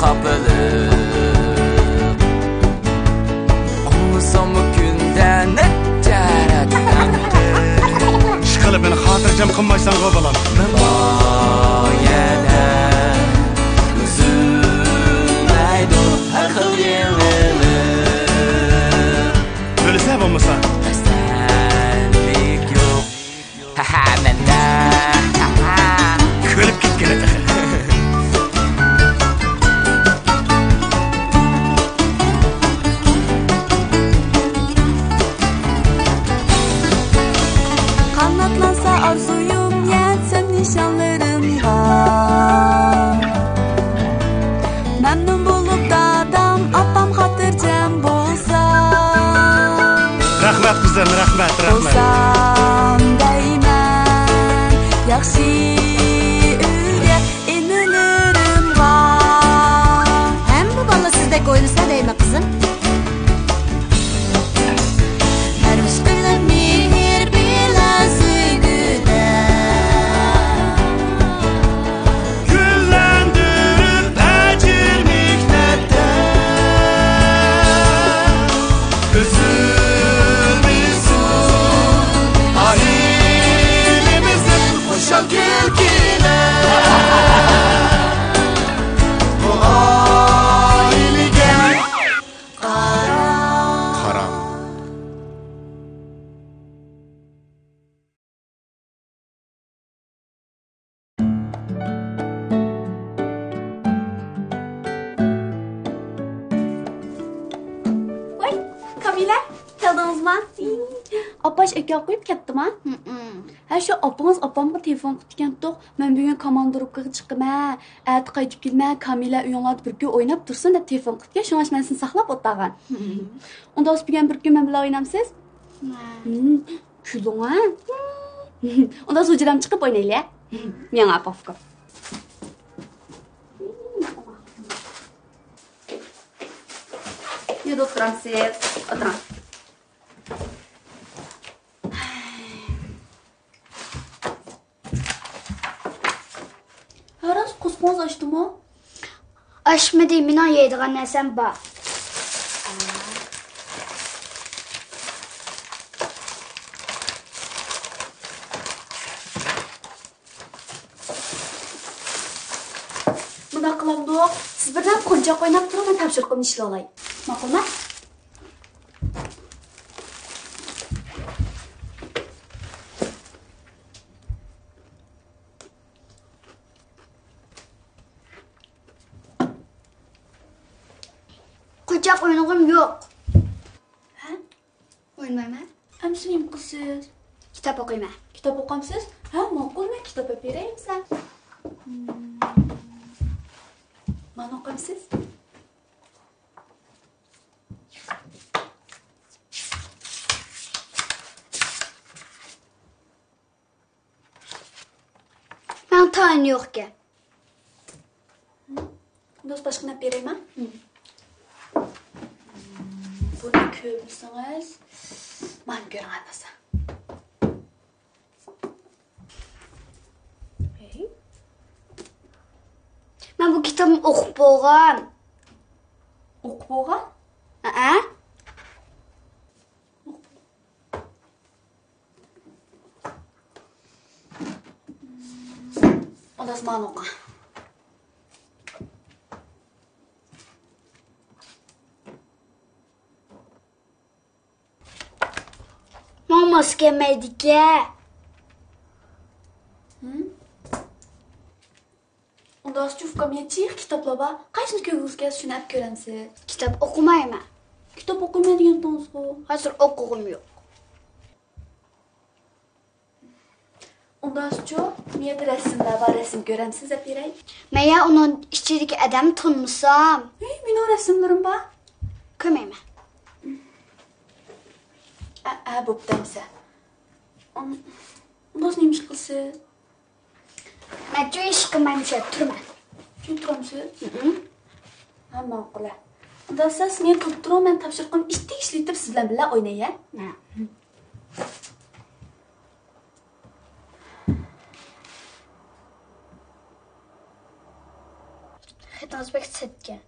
kapılıp Olmasam bu günden ne cəretləndi İşqalı beni hatırcam kılmaysan qobalam Mən bayələ üzülməydi hər xil yenilir Öylese olmasa Xəstəlik yox məndə Kölüp git gene de Kanatlansa arzuyum yetsem nişanlarımda Memnun bulup da adam apam hatırcam bolsa Rahmet kızım rahmet Bolsam deymen Yaxşı ülge inilerim var Hem bu balla sizdeki oynasa değil mi kızım? Her ışkırdan mihir bilazıgıda Güllendirip ecir miktepte Üzülmüşsün ailemizin hoşa gülgüne Bu ailege Karan Oy, Kamila, geldiniz mi? Apaş ekran koyup kettim ha? Ha şu apanız apamga telefon qilgan to'q. Men bugun komandировкага chiqdim ha. Ati qaytib kelma, Kamila uyinglarda bir kun o'ynab tursin deb telefon qilgan. Shunga men seni saqlab o'tag'an. Unda siz bugun bir kun men bilan o'ynamsiz? Kulung ha? Unda sujiram chiqib o'ynaylik. Menga apafka. Yerda o'tiramsiz. O'tiring. Haras kusmoz açtı mı? Aşmadı mina yediğin nesen bak. Buna kılamdık. Siz birden koncak oynap durun, ben tapşırıkımı işle olayım. Makul mu? Kucak oynadığım yok. Ha? Oynayayım. Hemşireyim kız siz. Kitap okuyayım. Kitap okamsız? Ha, makul mu? Kitap vereyim sen. Bana okamsız? Ben tane yok ki. Dost başka ne vereyim ha? Bunu köymüşsünüz. Ben görün almasa. Hey. Ben bu kitabı okup boğam. Okup oğan? Aa? Onda zaman oku. Mamas gelmedi ki. Onda çufka miyetçiyik kitapla ba. Kaçını köyümüz gez şunu hep görensiz. Kitap okumayayım. Kitap okumaya diyen tonsu. Hazır okuğum yok. Onda şu miyet resimler var, resim görensiz hep yerey. Meğer onun içindeki adamı tanımsam. Hey, benim o resimlerim ba. Kömeyim. Bu demse. Onda neymiş kızı? Ben çok işkılmaymış oturma. Tuturamsız? Ha, makul. Onda siz men tutturum, men tapşırıqım işti işleytip siz bilan birga o'ynayay. Xetaz bek setgan.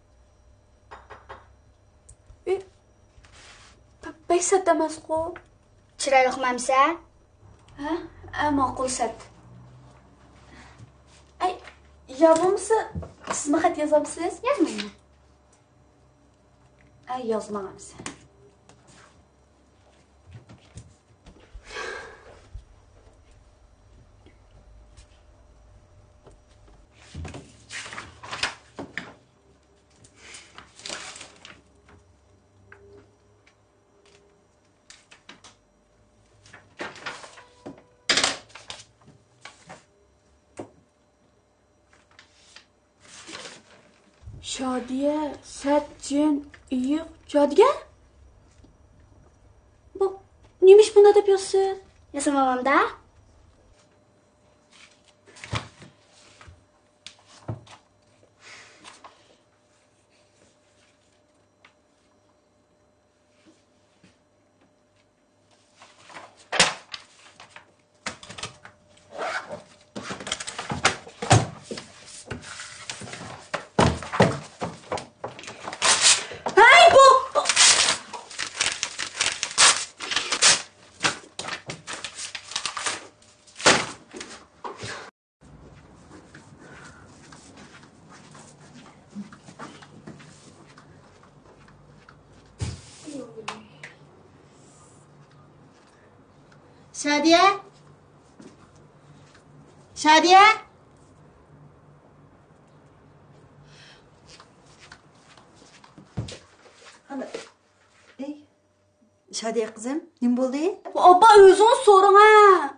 Bek sat emas-ku. Chiroyli qilmamsan? Ha? Ma'qul sat. Ay, ya bo'lmasa, siz mi xat yozamsiz? Yozmayman. Ay, yozmagansiz. Şadiye, Setcin, iyi. Şadiye? Bu neymiş bunda yapıyorsun? Yasamamam da. Hey bu! Şadiye? Şadiye? Şadiye kızım, ne oldu? Abba özün sorun ha.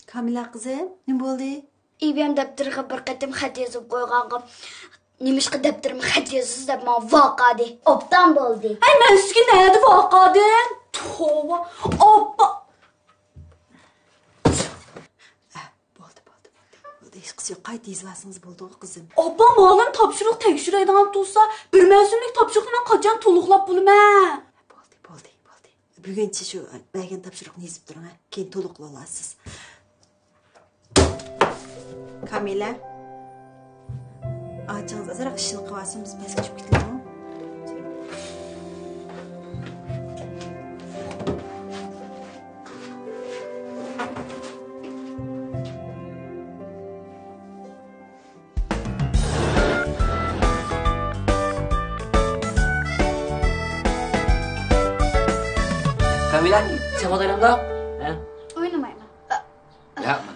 Kamila kızım, ne oldu? İbim daptırga bir qatim xat yozib qo'ygandim. Nimishqa daptirimga xat yozsiz deb men voqea de. Obdan bo'ldi. Ay ben sizga neydi vakadın? Tova. Abba. Bo'ldi, hech qisi yo'q, qayta yozasınız bo'ldi kızım. Abba malum topşırıq tekşireydiğen tutsa bir mevsimlik topşırıqla kaçan tuluqlap bulma. Bo'ldi. Buguncha shu bergan topshiriqni yozib turing, ha. Keyin to'liq olasiz. Kamila. Acınız azırak işini kıvarsın, biz pes geçip gidelim. Kamila, çabuk oynamda. O'ynamayman. Yapma.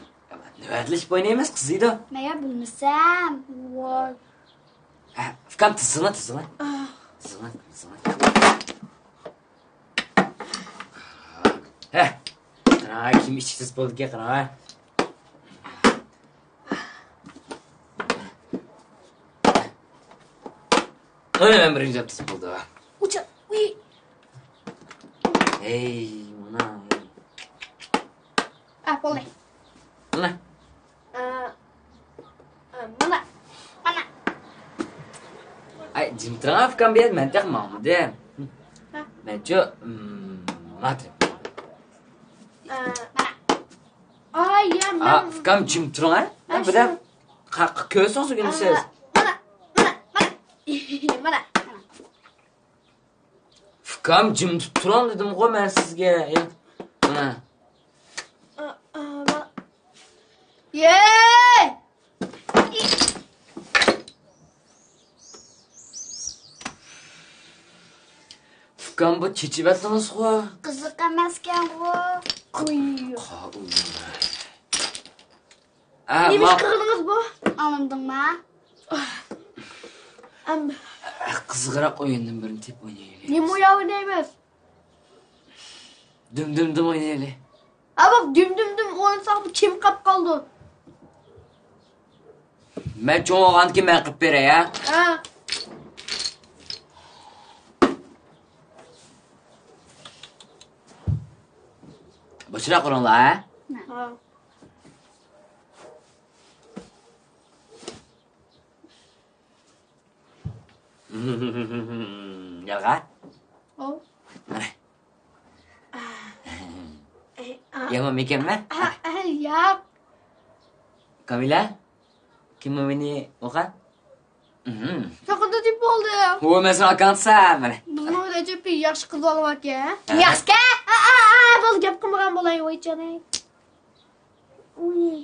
Nöbetleşip oynayamaz kızıydı. Nega bilmasam? Voy. Fukam tızına. Tızına. Qara, kim ishsiz bo'ldi ki qara. Men birinchi aptis bo'ldi. Ucha, uy. Ey, mana. Bo'ldi. Mana. Mana. Ay, jimtirang fukam berdi, men texmamdi. Men-chu, matri. Ay, ya men. Fukam jimtirang, ha? Birdan ko'rsin sugini siz. Mana. Fukam jim turing dedim-ku men sizga. Mana. Yey! Fukam bu chechib atdingiz-ku. Qiziq emaskan bu. Nima qildingiz bu? Alındingmi? Qizig'roq o'yindan birini tep o'ynaylik. Nima o'ynaymiz? Dum o'ynaylik. Bak düm o'ynasak bu kim qolib qoldi? Men cho'g'anki men qilib beray, ha? Ha. Boshroq uringlar, ha? Ha. Yalg'at. Oh. Mana. Yomon ekanmi? Ya. Kamila? Kim o beni o'qan? Chaqirdi deb bo'ldi. O men sen akansan mana. Bizni o'ylacha bir yaxshi qilib olyapti. Yaxshi. Bo'ldi, gap qilmagan bo'lay, voychaning. Uy.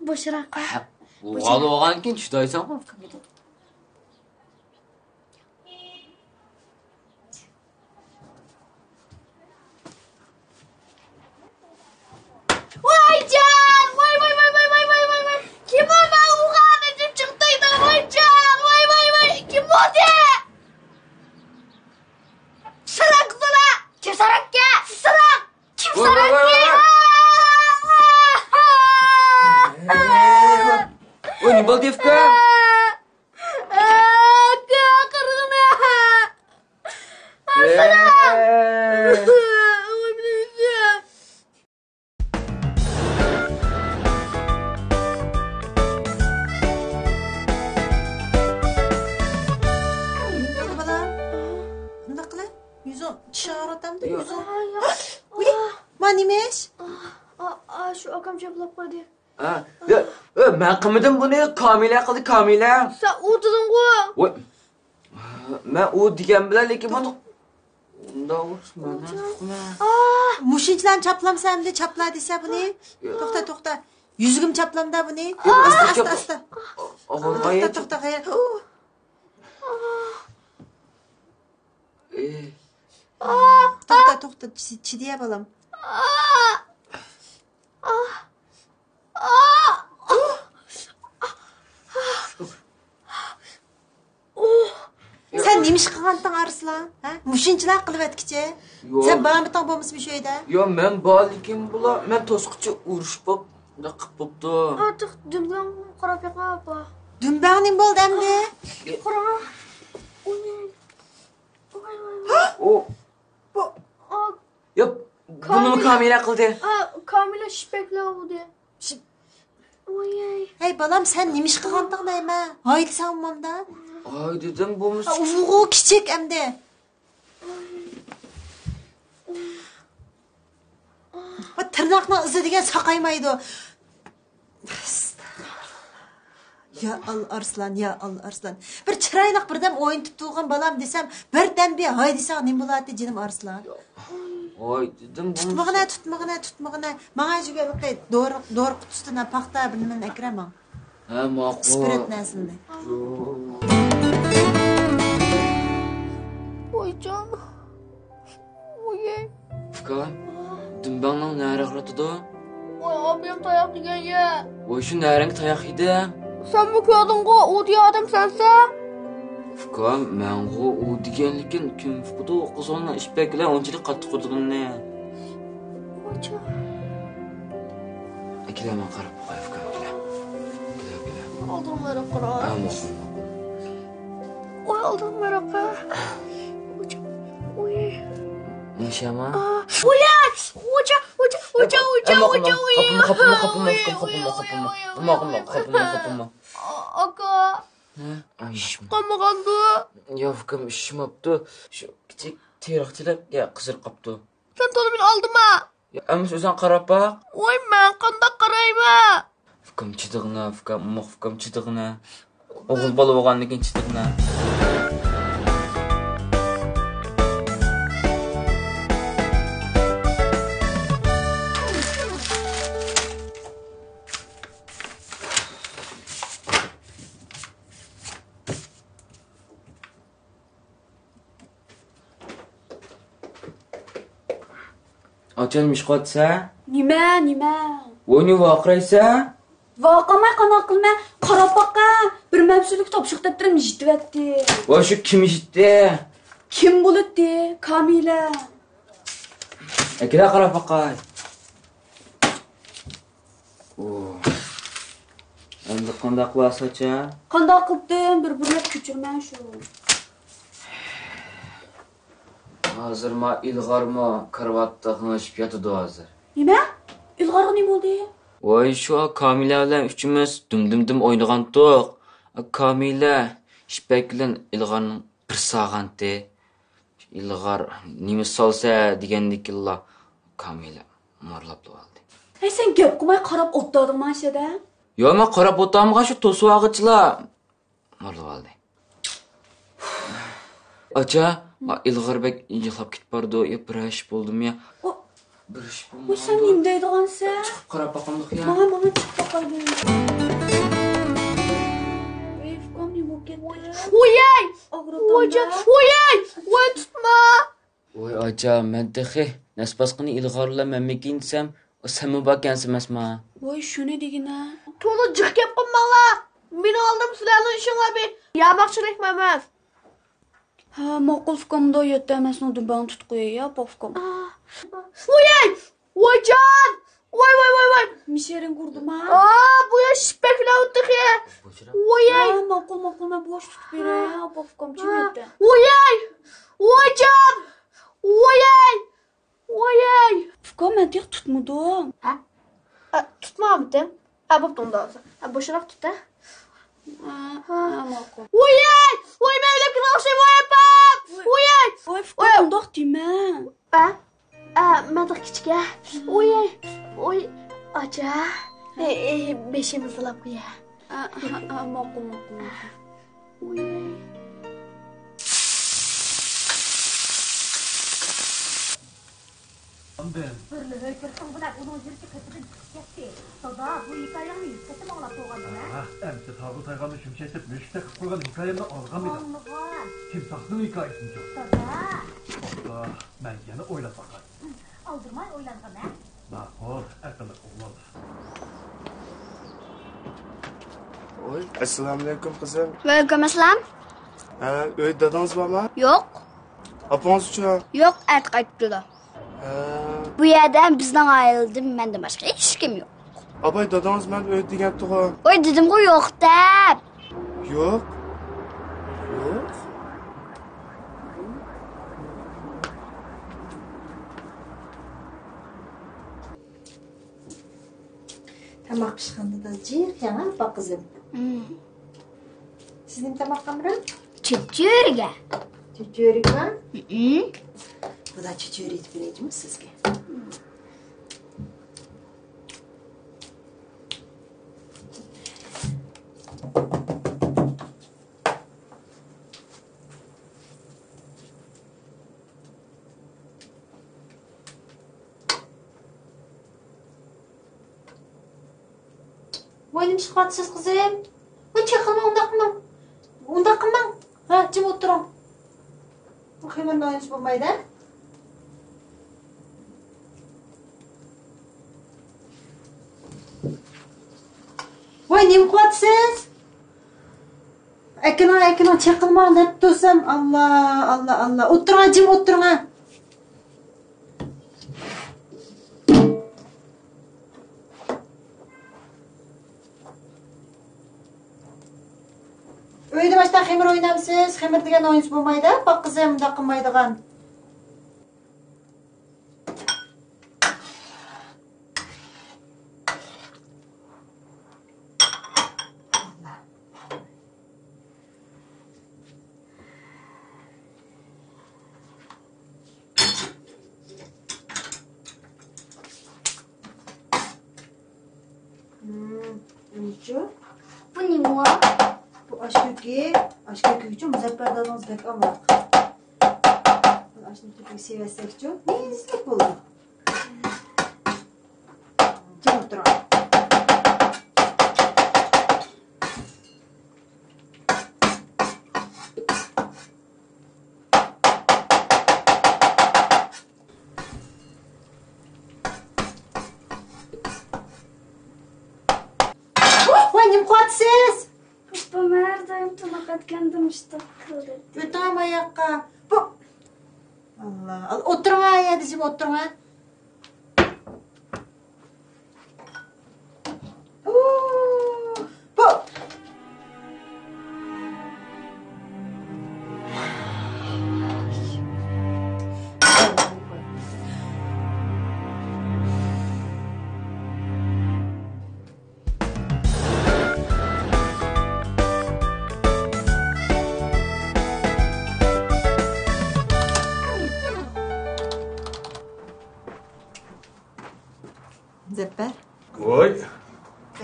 Boshroq. O'g'il o'g'an keyin tushdoysan qo'f. Voycan! Voy. Kim ona uğanı deb chiqdiydi, voycan! Voy. Kim bo'ldi? Sarakdala! Kim sarakka? Sarak. Kim Voy, sarakka? Oy ne bo'ldi Efka? Qirg'ina! Balam. Bunda qila. Yuzim chig'aratamda yuzim. Uy, mana nima ish? Shu akam chaplab qo'ydi. Ben qilmadim buni, Kamila qildi, Kamila. Sen o'tding-ku. Voy. Men u degan bilan lekin buni unda o'smana. Mushinchilarni chaplamsamda chapla desa buni. To'xta. Yuzugim chaplamda buni. Asta. To'xta. Xayr. To'xta. Chidiya balam. Sen nima ish qilganding Arslan? Ha? Mushinchilar qilib atkichi. Yo'q. Sen bormisan bo'lmasmi shu yerda? Yo men bor lekin bular men to'sqichi urushib qilib bo'pti. Artıq dümdən qarab yaqapa. Dumbag'ning bo'ldi endi. Qara. O. Yo buni Kamila qildi. Kamila shipaklavdi. Oyay. Hey balam sen nima ish qilganding deyman. Haydi sen momda. Ay dedim bo'lmas. Uvuğu kichik endi. Bu tırnaqni izi degan saqaymaydi. Ya Arslan. Bir chiroyliq birdam o'yintib turgan balam desam, birdan bir hay desang nima bo'ladi jinim Arslan? Ay dedim Tutmag'ina. Menga juga dori qutisidan paxta bir nimani akraman. Ha, ma'qul. Spirit naslida. Oycan. Oyay. Fika. Dumbangning nari qirotidi. Oy, abim tayoq degan ya. Voy shu naring tayoq edi. Sen mi ko'rding-ku? U diye adam sensa? Fika, menga u degan lekin kim fuqdo qizonlar ishbaklar onchilik qattiq qurdig'ini. Oycan. Akilama qarab qo'y Fika. Aldım merakı. Ama. Oy, aldım merakı. Oy. Nişama. Uyar! Uca. Kapıma. Aka. Ay. Qamagandı. Ya Fikam işimaptı. Şu küçük teriqchilar ya qizir qaptı. Sen to'la meni oldima. Ya ama o'zing qarab baq. Oy, men qanday qarayma? Fikam chidig'ina, Fikam chidig'ina. O'g'il bola bo'lgandan keyin chidig'ina. Açılmış qotsa? Nima? O'yni voqiraysa? Voqamay qana qilma, qarab baqa. Bir mavzulik topshiq deb turim yetibdi. Voy shu kim eshitdi? Kim bo'ladi? Kamila. Akila qarab baqay. Endi qanday qilasiz-cha? Qanday qildim? Bir-birlab ko'chirman shu. Hozir ma ilg'orma karvatda g'ingshib yotadi hozir. Nima? Ilg'orga nima bo'ldi? Voy shu Kamila bilan uchimiz dumdum o'ynagandik. Kamila shpak bilan ilg'orni bir sog'anti. Ilg'or nima solsa degandikilla Kamila morlab oldi. Hey sen gap qilmay qarab o'tding mashada. Yo, men qarab o'tamgan shu to'suvag'ichlar. Bo'lib oldi. Acha, ilg'arbek yig'lab ketib bordi, yaprash bo'ldim ya. Bir ish Bu bo'lmadi. sen nima deydigansan? Qarab boqamdiq ya. Mana chiqib boqaydi. Efkom nima bo'lib ketdi? Voyay! Voyay! Voy tutma! Voy acha, men texi nasbasqini ilg'orlar memmekinsam, o sen bakansiz emasmi? Voy shuni degina. To'la jiq gap qilmanglar. Meni oldim sizlarning ishinglar bir yamoqchilik emas. Ha, ma'qul fikromda yetdi emasmi, bang tutib qo'yay, popkom. Voyay! Voyjon! Voy. Misherin kurdum ha. Bu ya şipekler ottuk ya. Voyay! Ha, ma'qul men bosh tutib beray, popkom chimette. Voyay! Voyjon! Voyay! Fikrom men tek tutmadim. Tutmadım. Bo'pti unda hozir. Boshroq tut ha. Ha, ma'qul. Voyay! Voy men o'ylab ketmoqchi voyapam. Voyay! Voy, fikrom undoq deyma. Men de kichika. Voyay! Voy, acha. Beshimiz silab qo'ya. Ha, ma'qul. Voyay. Әмсе тағы тайғаны шүмшетіп, мешітте қып қойған хикаямды алған едім. Timsahның hikayesini жоқ. Mən yana oylап бақайын. Aldırmay oylanğan, hə? Ma'qul, aqlli o'g'lon. Oy, assalomu alaykum qizim. Aleyküm assalam. Uy dadangiz bormi? Yo'q. Opangiz uchun? Yo'q, ayt qaytdilar. Bu yerdan bizdan ayrıldım, menden başka hiç kim yok. Abay dadangiz men uy degan tug'u. Oy dedim ku yo'q deb. Yo'q. Tamoq pishganda da jiq yana bak kızım. Sizning tamoq qamra? Çiçeğe. Chuchurik mi? Hı. Bu da chuchurik etib beraymi sizga? Voy nima chiqyapsiz qizim? Voy chaqilma, unda qilmang. Ha, jim o'tiring. Bu xamirni oynish bo'lmaydi. Voy nima qilyapsiz? Akina chaqilma deb tursam, Allah. O'tiring, jim o'tiring. Uyda başta xemir oynamsiz. Xemir degan o'yinchi bo'lmaydi. Bak qizim, unda qilmaydigan. Bu ne mu? Bu aşkökü için Muzaffer dadamız pek ama. Bu aşkökü pek sevesek için nezlik oldu. Kim oturun? Vay ne kuatsız? Bu merdeyim tanakat kendim işte kıldı. Götürüm ayakka. Bu. Allah. Oturun ya dizim oturun. Bu.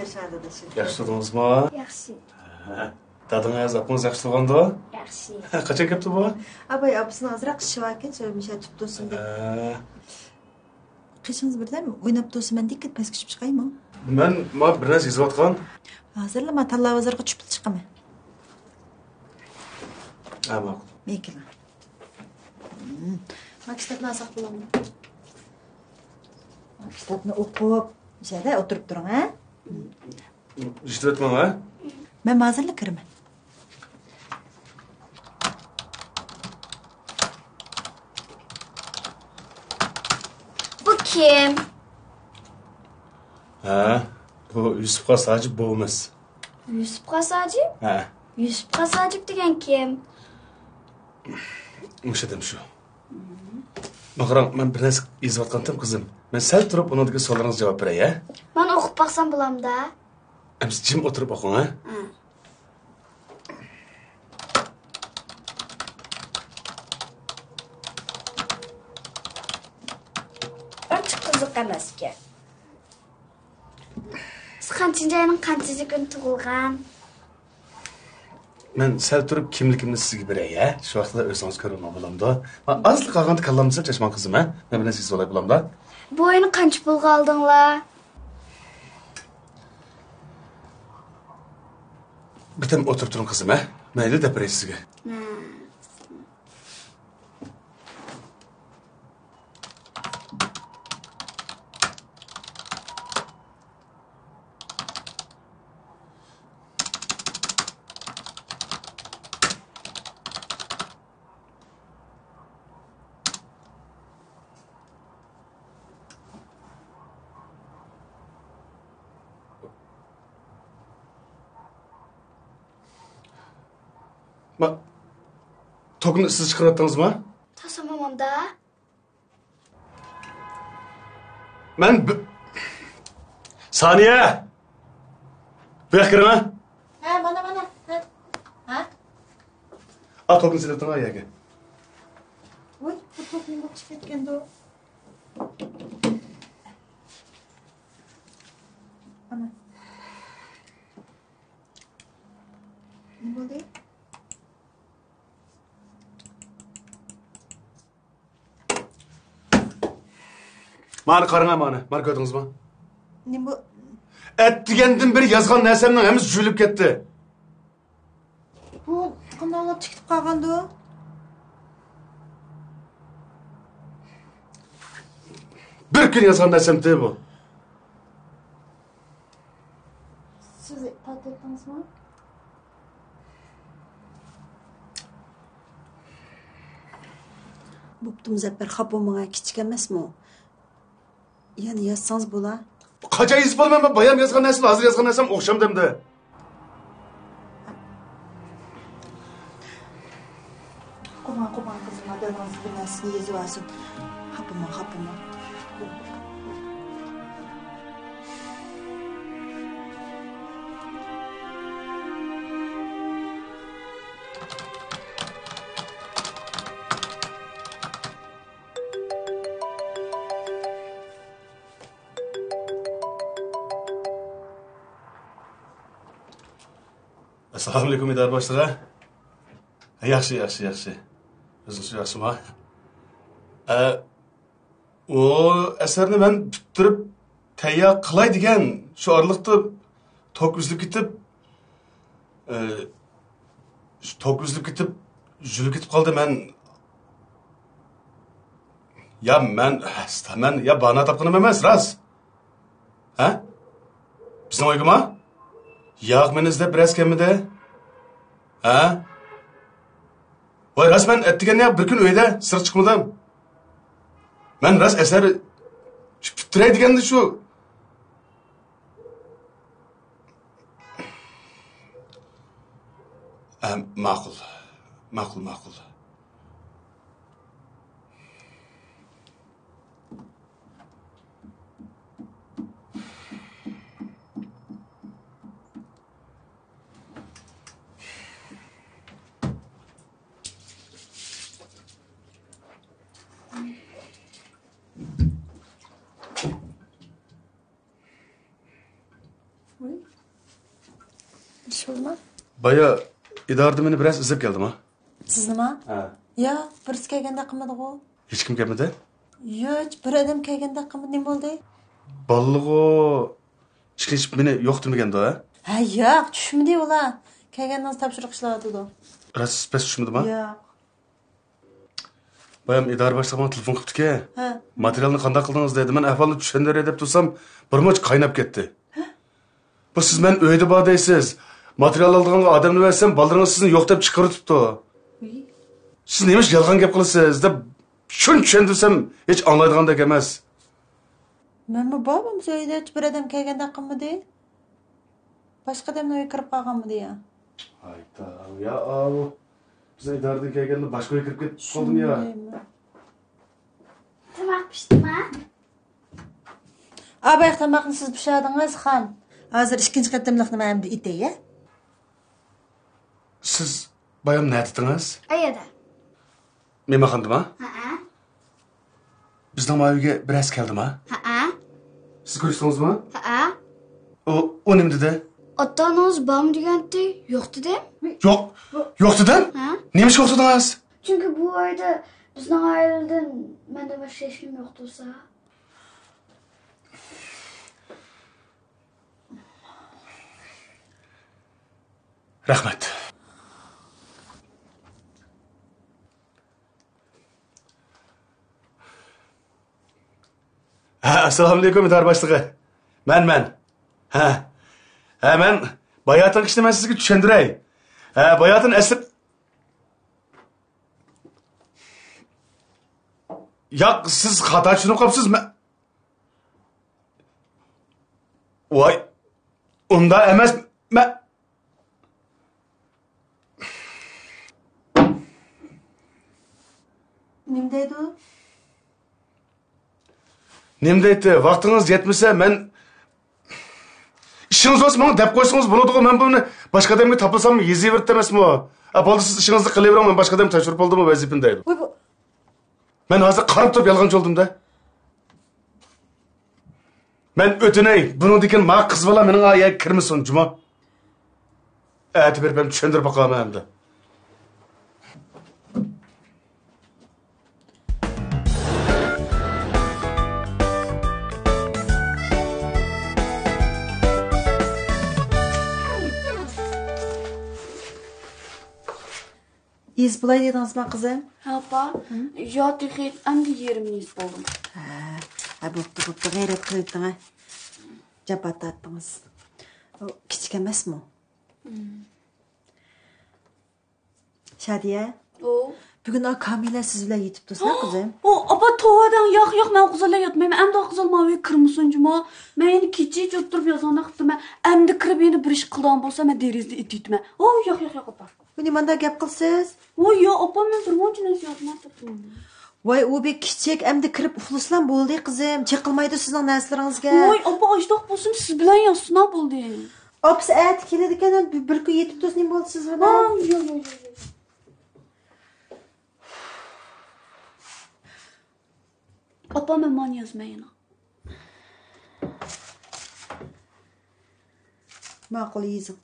Yaşar dadashim. Yaxshi turdingizmi? Yaxshi. Dadingiz apingiz yaxshi turgandi? Yaxshi. Qachon kelibdi bu? Abay abisini azroq ishib ekan, so'misha tutib tursin deb. Qishingiz birdami? O'ynab tursinman deb pastga tushib chiqaymi? Men bir narsa yozayotgan. Hozirlama tallavozorga tushib chiqaman. Ma'qul. Mekila. Maktabni azoq bo'laman. Maktabni o'qib, joyda o'tirib turing, ha? Eshitayapman, ha? Men hozirlik kiraman. Bu kim? Ha, bu Yusuf Qasacı bo'miz. Yusuf Qasacib? Ha, Yusuf Qasacib degan kim? o'shadim shu. Maqrang, men bir narsa yozayotgandim qizim. Men sal turib uningga savollaringiz javob beray, ha? Men o'qib baqsam bo'lamda? Siz jim o'tirib o'qing, ha? Uncha qiziq emas ekan. Siz qancha ayning qancha kun tug'ilgan? Men sal turib kimligimni sizga beray, ha? Shu vaqtda o'zingiz ko'rolmay bo'lamda. Men azli qolganda kallamni chashman qizim, ha? Men bilan siz olay bo'lamda. Bu o'yinni qancha pulga oldinglar? Bitim o'tirib turing qizim, ha? Mayli deb beray sizga. Tokunu siz çıkarttınız mı? Tasamamam da. Ben... Saniye! Bırak kırma. Ha, bana. Ha? Al tokunu size tana ayağa. Oy, bu topun bak çıkıp ketkendi o. Ana. Ne oldu? Mani qarına mani. Mani gördünüz mü? Ne bu? Ettigendin beri yazgan nersemden hemiz jülüp gitti. Bu qandaqlab chiqib qolgandi o? Bir gün yazgan nersem değil bu. Siz tatlı etdingizmi? Bo'pti Muzaffar, xafa bo'lmang, kichik emasmi u? Yani yazsangiz bo'lar. Kaça yazıp olmam ben bayam yazgan nersem, hazır yazgan nersem okşam demdi. Qo'rqmang qizim, dadamiz bir narsani yozib olsin. Xafa bo'lmang. Assalomu alaykum idora boshlig'i. Yaxshi. O'zingiz yaxshimi? O eserini ben bitirib tayyor qilay degan shu orliqda tok uzilib ketib julib ketib qoldi. Men ya bana tapqanim emas, rost. Ha? Bizning o'ygimi? Yağmenizde biraz kemide. Ha? Vay resmen ettigen ya bir gün öyle sır çıkmadım. Ben ras eser bitirey degendi şu. Ma'qul. İş olma. Baya idarda beni biraz izlep geldim ha. Siz nima? Ha. Ya, birisi kelganda qilmadi o. Hiç kim gelmedi? Yo'q, bir odam kelganda qilmadi, nima bo'ldi? Ballığı hiç beni yok demegende ha? Ha, yo'q, tushmadi ular. Kelgandan topshiriq ishlayotdi. Biraz pes düşmedi mi? Yo'q. Bayam idare başlamana telefon kıptı ki. Ha. Materialını kanda kıldınız dedi. Ben ahvalını düşenler edip tutsam bir maç kaynap gitti. Bu siz ben öyde bağdaysız. Material aldığınızda adamını versem baldırınız sizin yok deyip çıkarı tuttu. Siz neymiş yalgan gap kılısınız da şunu düşündürsem hiç anlaydığın da gelmez. Men bu babam söyledi, bir odam kelganda qilmadi. Boshqa odamni uyiga kirib qolganmidi ya. Hayda ya abi. Bize idareden gelgende başka uya kirip gitip kaldım ya. Tamak piştim ha? Abay tamoqni siz pishardingiz, xon. Hozir ikkinchi qatimliqni men endi itay, ya. Siz bayam ne ettiniz? Ayada. Memaxandım ha? Ha. Bizden evge biraz geldim ha? Ha. Siz görüştünüz mü? Ha. O ne dedi? Ota-onanız bam degandi yo'q dedi. Yok. Yok dedim. Ha? Neymiş yok dediniz? Çünkü bu ayda bizning oiladan menda boshqa hech kim yo'q tursa. Rahmet. Assalamu alaikum idare başlığı. Men. Ha, men bayatın işte ben sizi düşündüreyim. Bayatın esir... Ya siz hata düşünüp kapsız mı? Vay. Onda emez... Nima deydi u? Nima deydi? Vaqtingiz yetmasa men İşiniz olsa bana dep koysanız buludu. Ben bunu başka adamga tapılsam mı? Yezi verip demesmi o? Boldu siz işinizni qilavering, men başka adam taşırıp oldum mu vazifim deydi. Voy bu. Ben hazır qarab turib yalğancı oldum da. Ben ötüney, bunu diken ma qiz bola mening ayaga kirmasin, juma. Ati berib ben tushundirib baqaman endi. Iz bulay dedingizmi qizim? Ha, opa. Ya, texet, endi yerimni iz bo'ldim. Ha, bo'pti, g'ayrat qilibding ha. Japat attınız. O kichik emasmi u? Shadiya, O. bugun o Kamila siz bilan yetibdi-sizlar, qizim. O, opa, tovadan yo'q, men qizlar yotmayman. Endi qizlar mavi kirmasin juma. Men endi kecha o'tirib yozganda qildim. Endi kirib endi bir ish qilgan bo'lsa, men derizda ititman. O, yo'q, opa. Bu nimanda gap qilsiz? O, yo'q, opa, men bir muncha narsa yozmadim. Voy, u bek kichik, endi kirib uxlasam bo'ldi, qizim. Chiqilmaydi sizning narslaringizga. Voy, opa, ochdoq bo'lsin, siz bilan yozsina bo'ldi. Opsi at keladi ekan, bir kun yetibdi, nima bo'ldi siz bilan? Yo'q. Opa, men man yozmayman. Ma'qul yezing.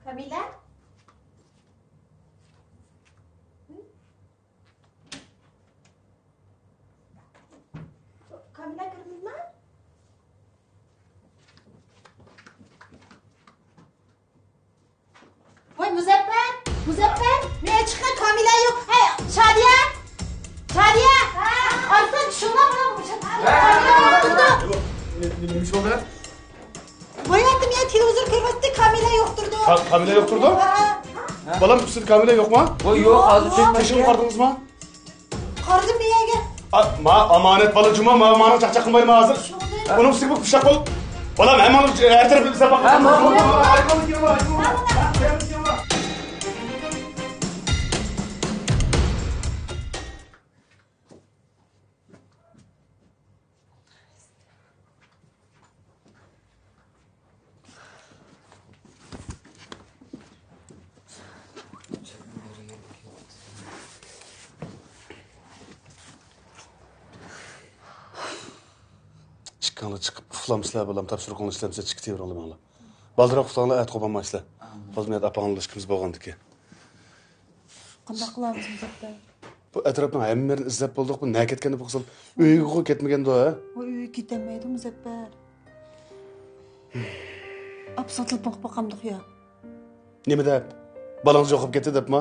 Kamila? Kamila girdingizmi? Voy, Muzaffar! Nega chiqqan? Kamila yo'q. Hey, Shadiya! Arslan, shuna bilan Neymiş oldu ya? Hayatım ya, televizyon kırmızı, Kamila yokturdu. Kamila yokturdu? Balam sizin Kamila yok mu? O yok, hazır Teşin kardınız mı? Kardım bir yere. Amanet balıcıma mağmanın çakçakın hazır. Onun üstü bu kuşak ol. Oğlum hemen her tarafı bize bak. Çıkanla çıkıp uflamışlar balam tapşırıqını işlemse çıktı yavrum Allah. Baldıra uflanla et qobanmayslar. Bazmiyat apağın ilişkimiz bolğandı ki. Qanday qilamiz Muzaffar? Bu etrafdan hammalarni izlab boldiq. Bu ne ketgandi bu qizil? Uyga qo'y ketmagandi ha? O uyga ketamaydi Muzaffar. Absatılıb boqmaqamdıq ya. Nima deb? Balangiz yo'qib ketdi debmi?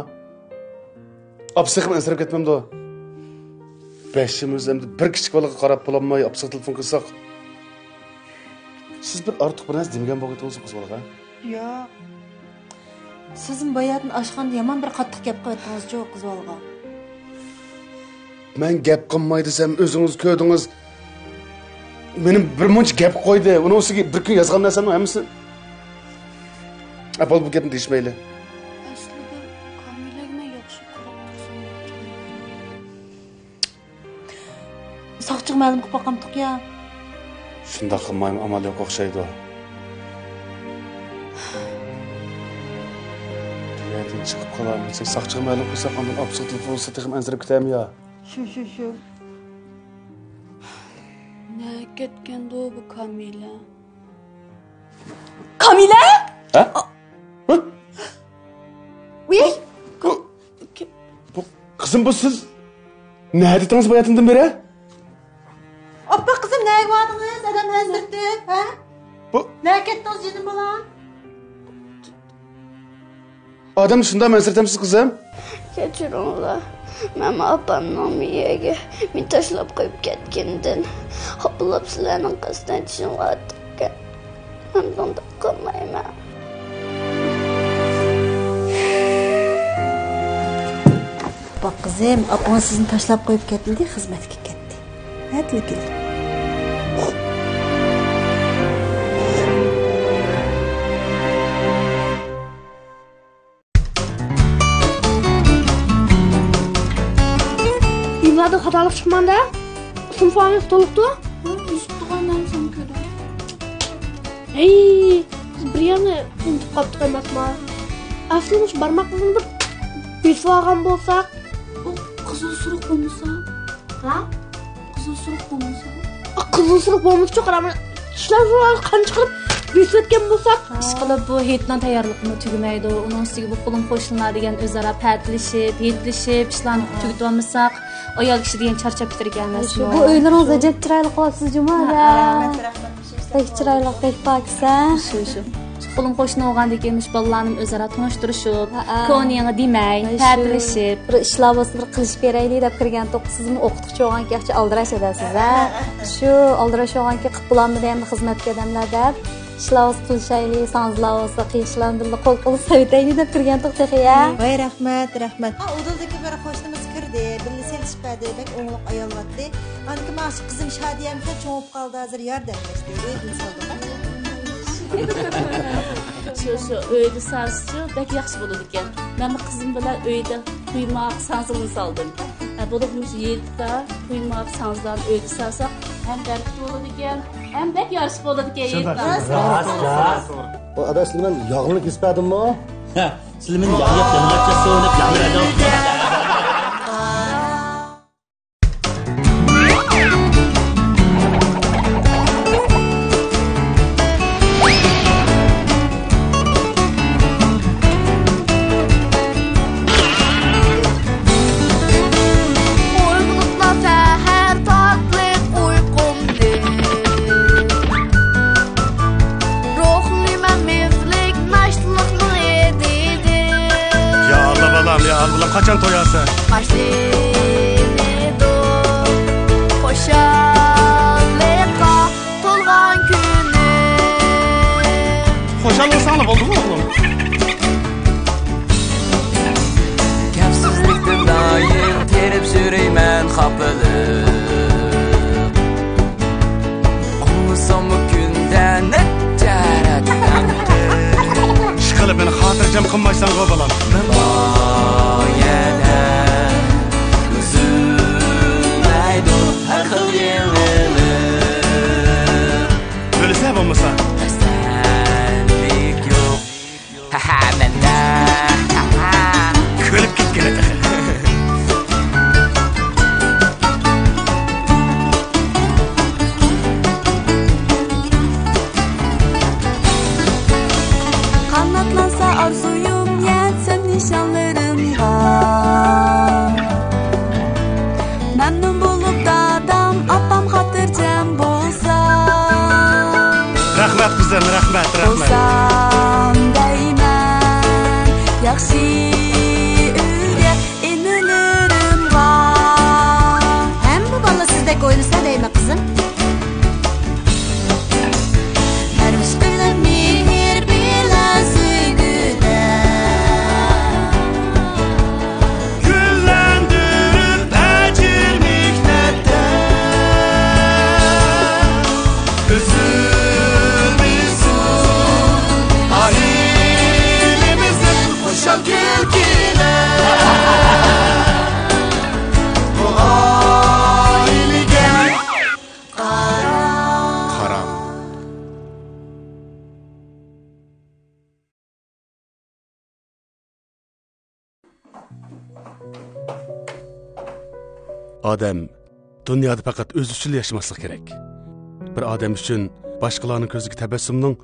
Absiqim ansirab ketmamdi o. Beşimiz endi bir kichik bolaga qarab bo'lolmay absiq telefon qilsak. Siz bir ortiq bir narsa demagan bo'lgansiz qiz bolaga. Yo'q. Sizin bayatın aşqanda yaman bir qattiq gap qo'yatdingiz yo'q qiz bolaga. Men gap qilmay desam o'zingiz ko'rdingiz. Mening bir muncha gap qo'ydi. Uni ustiga bir kun yozgan narsamni hammasi. Apol bu gapni deyishmayli. Aslida Kamilaga yaxshi qarab tursin. Saqchiq ma'lum qilib boqamdiq ya. Shundoq qilmayman, amal yo'q o'xshaydi. Yerdan chiqib qolarmiz. Saqchiq ma'lum qilsa qanday absiq telefon bo'lsa ham anzirib ketamiz ya. Shu. Ne ketgandi bu Kamila? Kamila? Ha? Uy, Bu kızım bu siz ne dediniz bayatından beri? Abba qizim nega bordingiz? Adam hazırdı, ha? Bu Nega ketdingiz jinim bolam? adam shunday mansirtamsiz qizim? Kechiringlar. Mama opamning miyaga men tashlab qo'yib ketgandan hoplab sizlarning qasddan tushunlatgan. Men bunday qilmayman. Bak qizim, opam sizni tashlab qo'yib ketdi, xizmatga ketdi. Hadi kel. Yıllarda hatalık çıkmanda. Sınıflarınız toluktu. Eshitgandan so'ng ko'rdim. Hey, kız bir yerine unutib qolibdi emasmi? Aslında şu barmoqlarimni besib olgan bo'lsak, U qizil suruq bo'lmasa? Ha? Qizil suruq bo'lmasa? qizil suruq bo'lmasa chiqaraman. Tishlar qancha qilib besib o'tgan bo'lsak, Ishqilib bu hitning tayyorligini tugamaydi. Uning ustiga bu qo'lim qo'shnilar degan o'zaro patlashib, yetlishib, ishlarni tugatib olmasak, ayol kishi degan charchab ketar ekanmiz. Bu o'ylaringiz ajab chiroyli qilyapsiz Jumada. Pek chiroyli, pek poksa. Shu. Qo'lim qo'shni bo'lgandan keyin bolalarni o'zaro tanishtirishib, ko'niyini demay, patlashib, Bir ishlar bo'lsa bir qilishib beraylik deb kirgan to'qsizmi o'qituvchi bo'lgan yaxshi aldirash edasiz ha. Shu aldirash bo'lgan ki qilib bo'lamidi endi xizmatga odamlar deb ishlar qilishaylik, sanzlar bo'lsa qiyishlarni qo'l qo'l savitaylik deb kirgan to'qtexiya. Voy rahmat. Ha, uduldagi bir qo'shnimiz kirdi, birga selishpadi, bek o'g'liq ayolvatdi. Anki ma'shu qizim Shadiyamga cho'mib qoldi, hozir yordamlashdi. O'yini soldi. shu uyda sarschi bak yaxshi bo'ladi ekan. Men bu qizim bilan uyda quymoq sanzilni soldim. Bo'lib yerda quymoq sanzdan uyda sarsak ham dard bo'ladi ekan, ham bak yaxshi bo'ladi ekan. O ada sizlar yog'ni kesmadimmi? Ha, sizlar meni yog'ga so'nib yog'iradim. Kaçan toyası? Başlıydı hoşallıkla tolgan günü. Hoşallığı sana oldu mu oğlum? Kapsizlikten daim terip süreymen kapılı. Hocam kınmaysan balam. Ben boyada üzülmeydu her xil yenilir. Böylese olmasa. Tesellik yok. Ha mende. Kölüp gitgene. Kanatlansa arzuyum yetsem nişanlarımda. Memnun bulup dadam apam hatırcam bolsa. Rahmet kızım, rahmet. Bolsam deymen yaxşı üge inilirim var. Hem bu bala sizdek oynasa deyme kızım. Her aşkıyla mihir bilen sügüde. Güllendirip ecir mihnette. Üzülmüşsün ailemizin hoşa gülkine. Bu ailege karam. Odam dunyoda faqat o'zi uchun yashamaslik kerak. Bir odam uchun boshqalarning ko'ziga tabassumning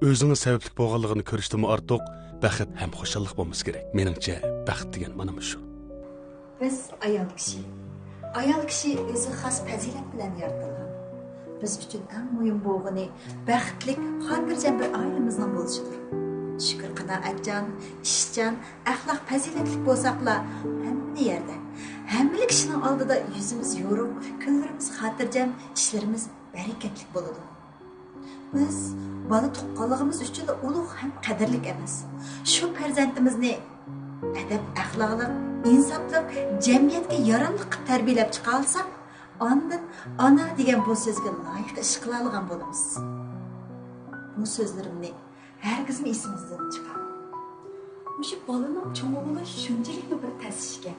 o'zining sababli bo'lganligini ko'rishdimi ortiq baxt ham xushallik bo'lmasi kerak. Meningcha baxt degan mana shu. Biz ayol kishi. Ayol kishi o'zi xos fazilat bilan yaratilgan. Biz uchun eng muhim bo'lgani baxtlik, xotirjam bir oilamizning bo'lishidir. Shukr qanoatchan, ishchan, axloq fazilatli bo'lsaqlar hamma yerda, hamma kishining oldida yuzimiz yorug', kunlarimiz xotirjam, ishlarimiz barakatli bo'ladi. Biz bola tuqqanligimiz uchun ulug' ham qadrlik emas. Shu farzandimizni adab axloqli, insofli, jamiyatga yaramli qilib tarbiyalab chiqa olsak, ondan ona degan bu so'zga loyiq ish qila olgan bo'lamiz. Bu so'zlarimni hargizmi esimizdan chiqarmang. O'sha bolaning cho'ng bo'lish shunchalik bir tasishga.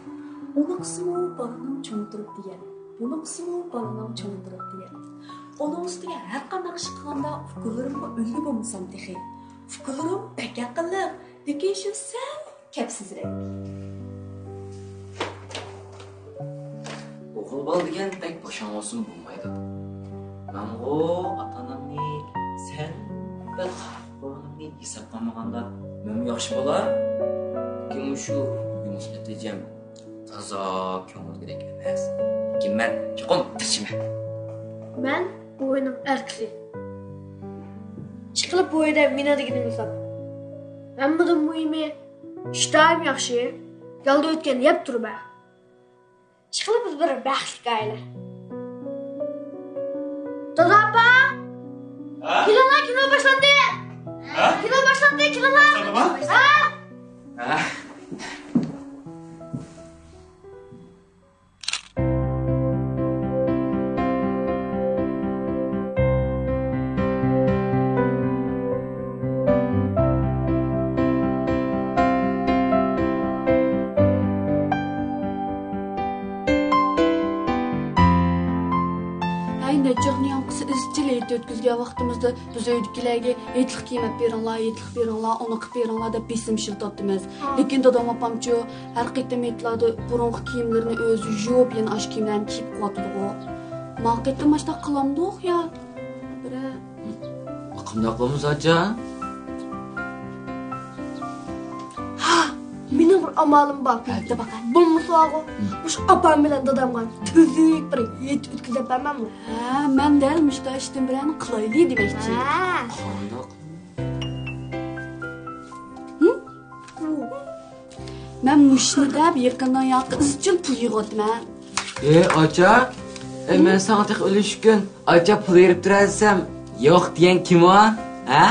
Uni qismi bolaning cho'ng turib degan. Buni qismi bolaning cho'ng turib degan. Onun ustiga har qanday ish qilganda fikrlarimga o'lli bo'lmasam tehi. Fikrlarim pek aqlli, lekin shu sal kapsizroq. O'g'il bola degan pek boshonsin bo'lmaydi. Men o ota-onamni sen bir o'g'limni hisoblaganda men yaxshi bo'lar. Kim shu bugun ishlatacağım toza ko'ngil kerak emas. Lekin men cho'qim tishma. Men o'yinim erkli. Chiqilib bo'yida menadigan inson. Hammadan muhimi ishtayim yaxshi. Yolda o'tgan yeb turba. Chiqilib biz bir baxtli oila. Toza opa! Kinolar kino boshlandi. Kino boshlandi, kinolar. Ha? Necaqni yanqısı izchil et o'tkazgan vaqtimizda biz uydagilarga etliq kiyim beringlar, uni qilib beringlar deb besim shiltatdimiz. Lekin dadam opamchi har qayta metlarda burungi kiyimlarini o'zi yuvib, yana ash kiyimlarni kiyib qo'yadi-ku. Men qayta mashta qilamdiq ya. Bira. Qanday qilamiz acha? Mening bir amalim bor. Hadi bakalım. Bo'lmasa, o'sha opam bilan dadamga tuzuk bir et o'tkazib bermanmi? Ha, men dalmishda ishdan birini qilayli demoqchi. Qanday? Men mushni deb yaqindan yoqqa izchil pul yig'otman. Acha, men sana tek o'lishgan acha pul berib turatsam, yo'q degan kim o? Ha?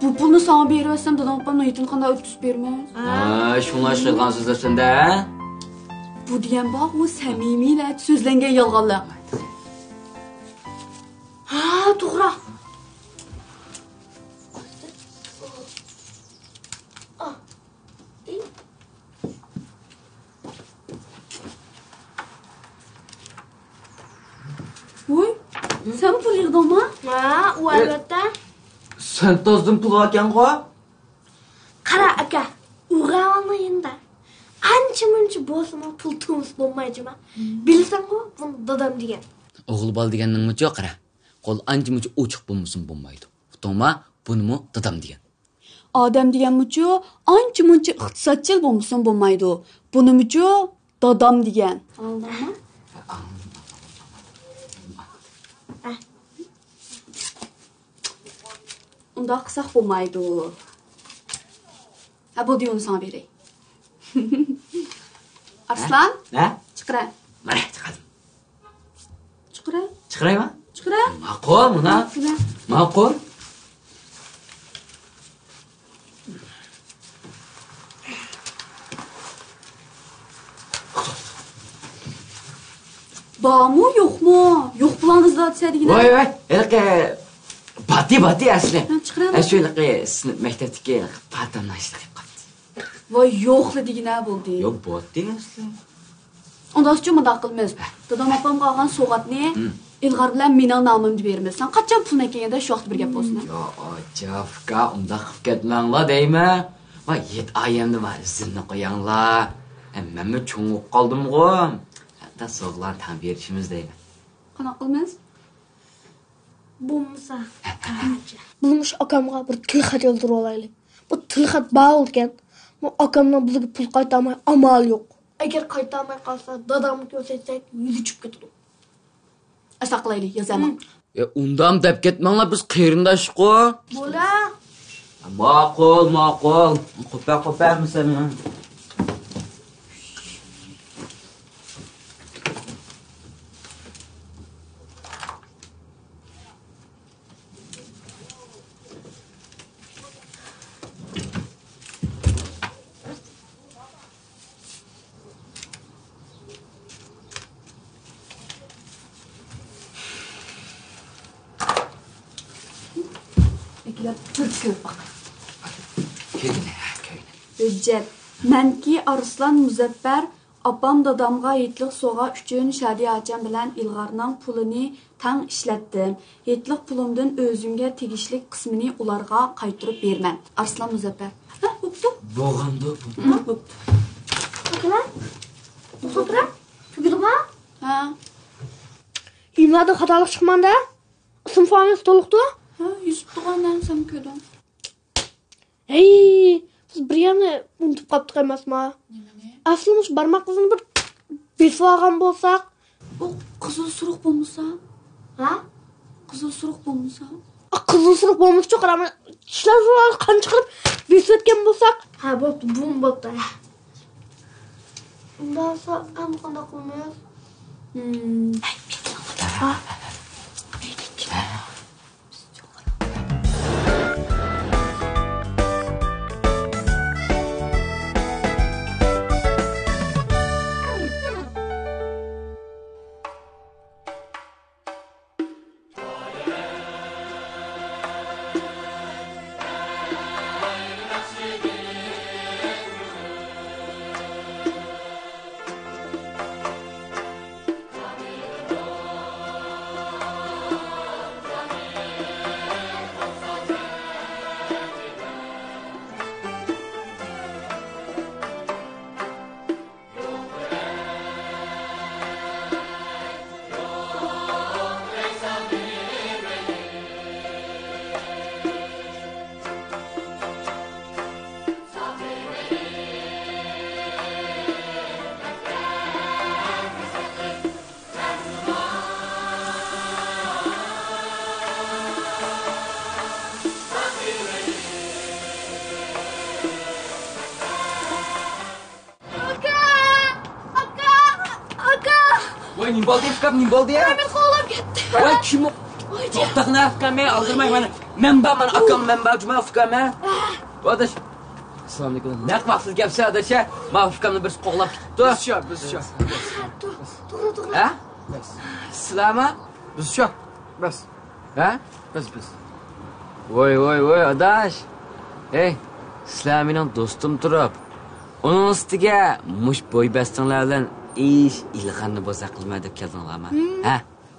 Bu pulni sana berasam, dadam opamning yetin qanday o'tkazib bermas? Shunlar qilgan so'zlarsanda. Bu degan bor, u samimiylar so'zlangan yolg'onlar. Ha, to'g'ri. Sen pul yığdınmı? Ha, o albatta. Sen tozdun pul ekan ku. Qara aka, o'g'ayonlig'ingda ancha-muncha bo'lsa pul turmush bo'lmaydimi? Bilsan-ku, buni dadam degan. O'g'il bola deganning mucho qara. Qo'l ancha-muncha ochiq bo'lmasin bo'lmaydi. To'g'rimi? Bunimi dadam degan. Odam degan mucho ancha-muncha iqtisodchil bo'lmasin bo'lmaydi. Buni mucho dadam degan. Aldingmi? Unda qilsak bo'lmaydi. Ha, bu deyoni sana beray. Arslan? Ha? Chiqira. Mana chiqadim. Chiqira. Chiqiraymi? Chiqira. Ma'qul, mana. Ma'qul. Bormi, yo'qmi? Yo'q bilan izlatishadigan. Voy, elqi bati asli. Chiqiradi. Ashulaqa sinf maktabdagi patamlashdi qilib qopti. Voy, yo'qli degina bo'ldi. Yo'q, boti asli. Ondan sonra mundaq qilmiz. Dadam opam qolgan so'g'atni Ilg'ar bilan mening nomimni bermisan. Qachon pulni kelganda shu vaqt bir gap bo'lsin. Yo, Jafka, unda qilib ketmanglar deymi? Va 7 oyimni va izinni qo'yinglar. Men cho'ngib qoldim-ku. Hatta so'g'lar tan berishimiz deyman. Qanaqa qilmiz? Bo'lmasa, bulmuş akamga bir tilxat yozdirib olaylik. Bu tilxat ba'ul ekan. Bu akamdan bizga pul qaytarmay amal yo'q. Agar qaytarmay qolsa, dadamni ko'rsatsak, yuzi chiqib ketadi. Asaqlaylik, yozaman. Undam deb ketmanglar, biz qarindosh-ku. Bo'la. Ma'qul. Qo'pa-qo'pamisan? Hüccət. Mənki Arslan Muzaffar apam dadamğa yetlik soğa üçün Şadiye Açan bilan İlg'arning pulini tang ishlatdim. Yetlik pulumdan o'zimga tegishli qismini ularga qaytarib berman. Arslan Muzaffar. Ha, bo'pti. Bo'lg'andi. Bo'pti. Akalar? So'tra? Tugirma? Ha. Imlarda xatolik chiqmanda? Ism faoliyat to'liqdi? Ha, yuzib turgandan sen ko'rdim. Hey, siz bir yerni unutib qolibdik emasmi? Aslında barmoq qizini bir besib olgan bo'lsak, bu qizil suruq bo'lmasa? Ha? Qizil suruq bo'lmasa? Qizil suruq bo'lmasa, qarama, tishlar qancha qilib besib o'tgan bo'lsak, ha, bo'pti, bu bo'pti. Undan so'ng ham qanday qilamiz? Ha? Nim bo'ldi ya? Men qo'lab ketdi. Voy, kim o? To'xtaqni afkamay, aldirmay mana. Men akam juma afkamay. Adash. Assalomu alaykum. Naq vaqtsiz gap sadasha. Men afkamni bir qo'g'lab ketdi. Bizcha. To'g'ri. Ha? Sizlarmi? Bizcha. Bas. Ha? Biz. Voy, adash. Hey, sizlar mening do'stim turib. Uning ustiga mush bo'ybastinglar bilan ish ilg'anni bo'lsa qilma deb keldinglarmi? Ha?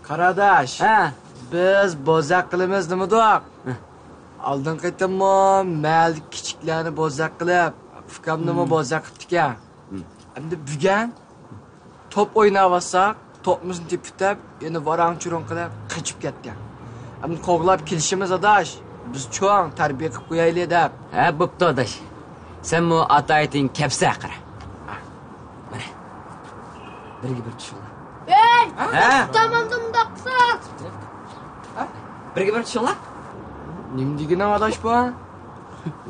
Qaradash. Ha? Biz bozak qilamiz nimadoq? Oldin qaytammo mal kichiklarni bozak qilib, ukamni bozak qildik-a. Endi bugun top o'ynayotsak, topimizni tepib, yana varang-churun qilib qochib ketgan. Endi qo'g'lab kelishimiz adash. Biz cho'ng tarbiya qilib qo'yaylik deb. Ha, bo'pti adash. Sen bu ata ayting kapsa qara. Mana. Birga bir tushinglar. Ey! Ha? Tamamda mundaq qilsa. Birga bir tushinglar. Nim degina adash bu?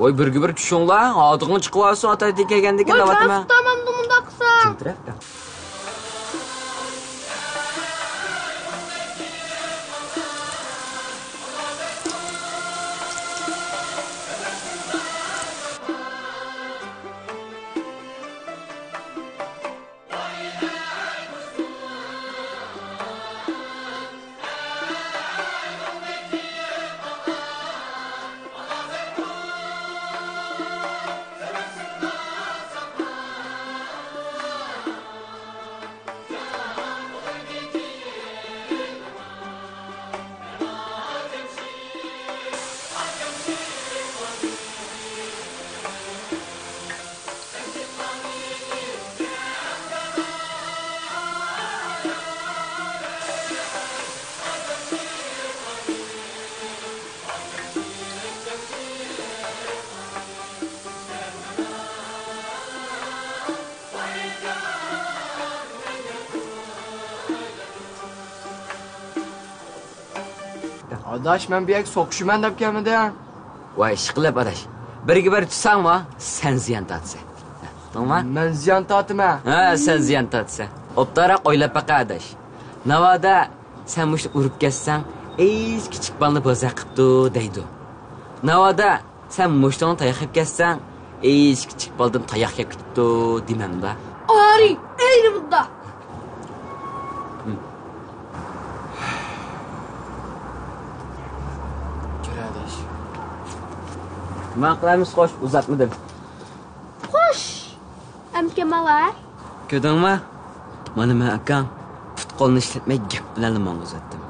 Voy birga bir tushinglar. Odig'ini chiqib ata ayting kelgandek davatma. Tamamda mundaq qilsa. Tintirafda. Adaş ben bir soquşman deb kelmadim. Voy ishqilib adash. Birga bir tutsangmi, sen ziyon tortsa. To'g'rimi? Men ziyon tortma. Ha, sen ziyon tortsa. Optara o'ylab baqa adash. Navoda sen mush urib ketsang, kichik balni bo'za qilibdi deydi. Navoda sen mushdan tayoq yeb ketsang, kichik baldan tayoq yeb ketibdi demamda. Ari, eyni bunda. Nima qilamiz xo'sh, uzatmadim. Xo'sh. Amkamalar. Ko'rdingmi? Mana men akam put-qo'lni ishlatmay gap bilan men uzatdim.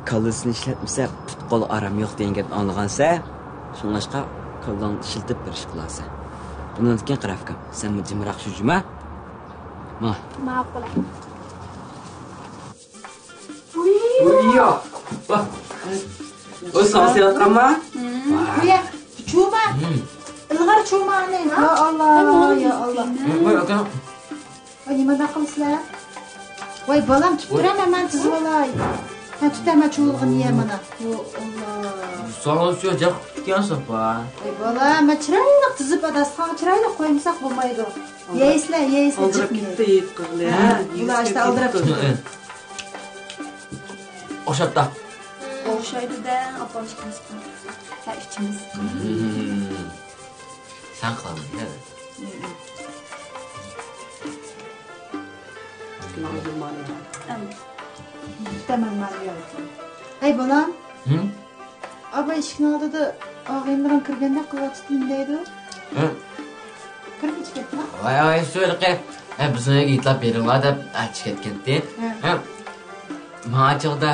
Kallasini ishlatmasa put-qo'l aram yo'q degan gapni anlagansa, shunlashqa kallan ishlatib berish qilasa. Bundan keyin qarafkam, sen jimroq shujma. Ma. Ma'qul. Uyyo. O sanatçılarma? Ya, çuğma. Ilgar çuğma ne? Ya Allah, ya Allah. Vay akam. Ay nima qilsizlar? Voy balam tutturam men tizib olay. Ha tutaman cho'lg'ini ye mana. Yo Allah. Sağolsun yo'q tutgansiz pa. Ay balam, men chiroyli tizib adasxon chiroyli qo'ymasak bo'lmaydi. Yeysizlar, yeysizlar. Aldirib ketdi yetqirli. Bular işte aldirib ketdi. O'shatda. O'xshaydi-da, opam ishimiz. Ha, ishimiz. Sen qaldın, değil mi? Tutaman men yo. Ay balam. Aba eshikni oldida og'ayimlar kirganda qilyaptimi deydi. Kirib ketdimi? Voy, söyle qilib, bizni yitlab beringlar deb aytib ketgandi. Mağaçıqda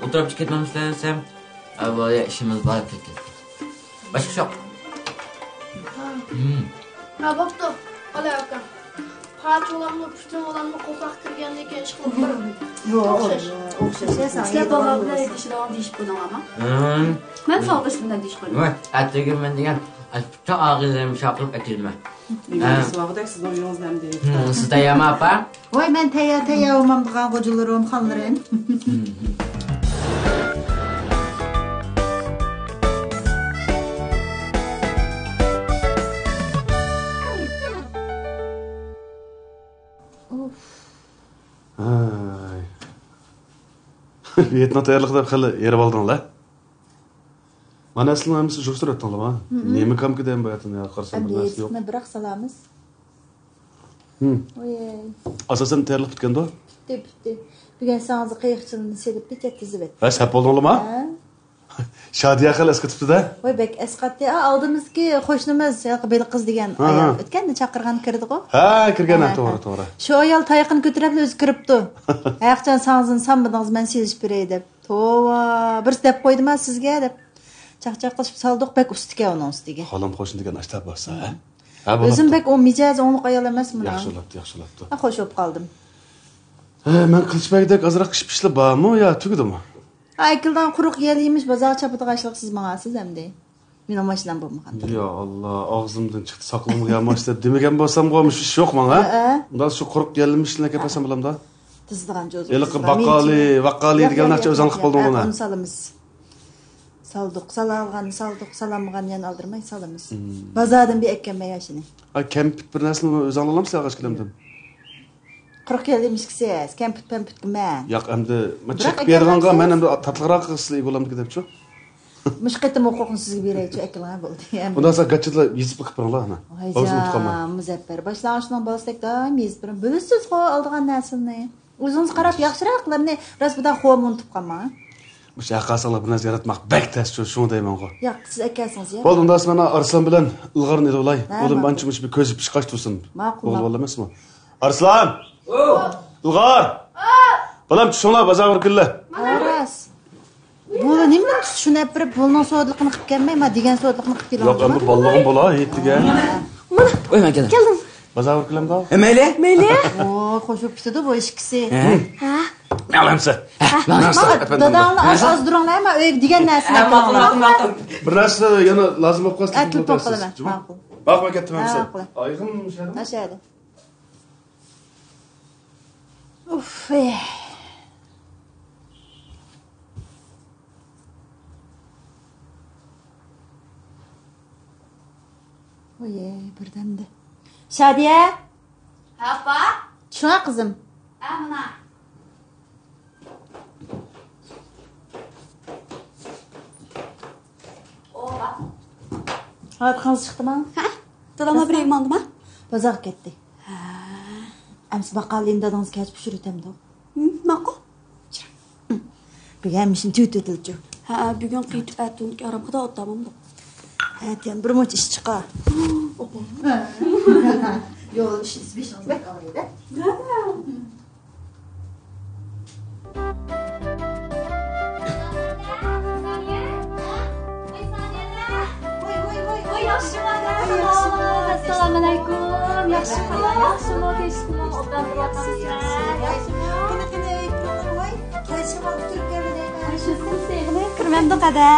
o'tirib ketmamizlar desam, avvalo ishimiz bor ketgan. Boshqa yo'q. Ha, bo'pti. Ola aka. Parcha olamni, puchun olamni qo'qaq kirgandan keyin ish qilib bir. Yo'q, o'xshash. Sizlar baba bilan idishlar deyishib qo'ydinglarmi? Men sog'ish bilan deyish qo'ydim. Voy, atigi men degan, ta og'izlarim chaqirib aytilma. Siz o'yingizdan deydi. Siz tayyormi apa? Voy, men tayyor olmam degan qo'jilarim, xonlarim. Ay. Vietnam tayyorligida xili erib oldinglar. Mana aslında hamısı çok süratdinglar ha. Nemi kam kedem bayatını ya qarsam bir narsa yo'q. Endi biroq salamiz. Oy. Asasen tayyorlik bitganda? Bitti. Bugun sangizni qiyiqchiligini selib ketyapti. Ha, sap bo'ldinglarmi? Shadiya xil eskitibdi-da. Voy bek esqatdi. Oldimizki qo'shnimiz Belqiz degan ayol o'tganda chaqirgan kirdi-ku. Ha, kirgan, to'g'ri. Shu ayol tayoqni ko'tarib o'zi kiribdi. Ayaqchan sang'izin sanmadingiz men selish beray deb. Tova, bir deb qo'ydimman sizga deb. Chaqchaq qilib saldiq bek ustiga uning ustiga. Xolam qo'shni degan ashtab bo'lsa, ha? O'zim bek o mijoz o'nliq ayol emasman. Yaxshilabdi. Xo'sh bo'lib qoldim. Men Qilichbekdek azroq ish-pishlab bormi yo tugdimi? Aykildan quruq yeliymiş bozor chapida qashliq siz mangasiz endi. Mening mashinam bo'lmagan. Ya Allah, og'zimdan chiqdi, saqlamga yamash deb demagan bo'lsam qo'ymish ish yo'qman, ha? Undan shu quruq yelimishni kapasam bilamda. Tizdigan jo'z. Eliqi vaqali degan narsa o'zing qilib qolding buni. Uni salamiz. Saldiq, salamgan yana aldırmay salamiz. Bozordan bir ekkanmay yashini. Kempit bir narsani o'zing olamsan ag'ash kilamdan. Quruq yelimishsiz, kempit men. Yo'q, endi men chiqib berganga men endi tatliroq qilsizlik bo'lamdi debchi. Mishqitim huquqni sizga beraychi ekilgan bo'ldi. Bundan so'ng gachitlar yezib qilib qo'yinglar ana. O'zim tutqaman. Muzaffar boshlang'ishdan boshlak doim yezib bilan bilasiz-ku oldigan narsani. O'zingiz qarab yaxshiroqlarni rasbidan xo'm unutib qolmang. Bu shaqasanglar bir narsa yaratmoq bak tashu shuni deyman-ku. Yo'q, siz akasingiz ya. Bo'ldi, undan so'ng men Arslan bilan Ilg'orni olay. O'lim banchimiz bir ko'zib chiqash tursin. Ma'qul. Bo'ldi emasmi? Arslan! Ilg'or! Balam tushinglar bozor kirlar. Aras. Bu nima shuni bir bo'lgan so'dliqni qilib kelmay, men degan so'dliqni qilib kelaman. Yo'q, endi ballig'im bo'la, yetdiga. Qo'y men keldim. Keldim. Bozor kirlamda? Mayli. Oo, qo'shib bitdi bu ishkisi. Ha? Alamsa. Dadangni oz duranglar, men o'y degan narsani Ma'qul. Bir narsa yana lozim bo'lib qolsa. Aytib qo'yaman. Ma'qul. Baqma ketdim hamsa. Oyg'im Ashadi. Uf. Oye, birdamda. Shadiya? Ha, apa? Shuna qizim. Ha, mana. Oba. Hayat qanız chiqdimi? Ha? Dadamla bir egmandimi? Bozor ketdi. Ha. Amsi baqalin dadangiz kechib pishiritamdi. Ma'qul. Bugun mishin tut. Ha, bugun qaytib aytdim, aramda o'tamamdi. Aytgan bir moch ish chiqa. Yo'q, ishingiz beshingiz bek olaydi. Assalomu alaykum. Yaxshimi? Tezmi? Obdan bo'lyapsizlar. Kirmamdi qada.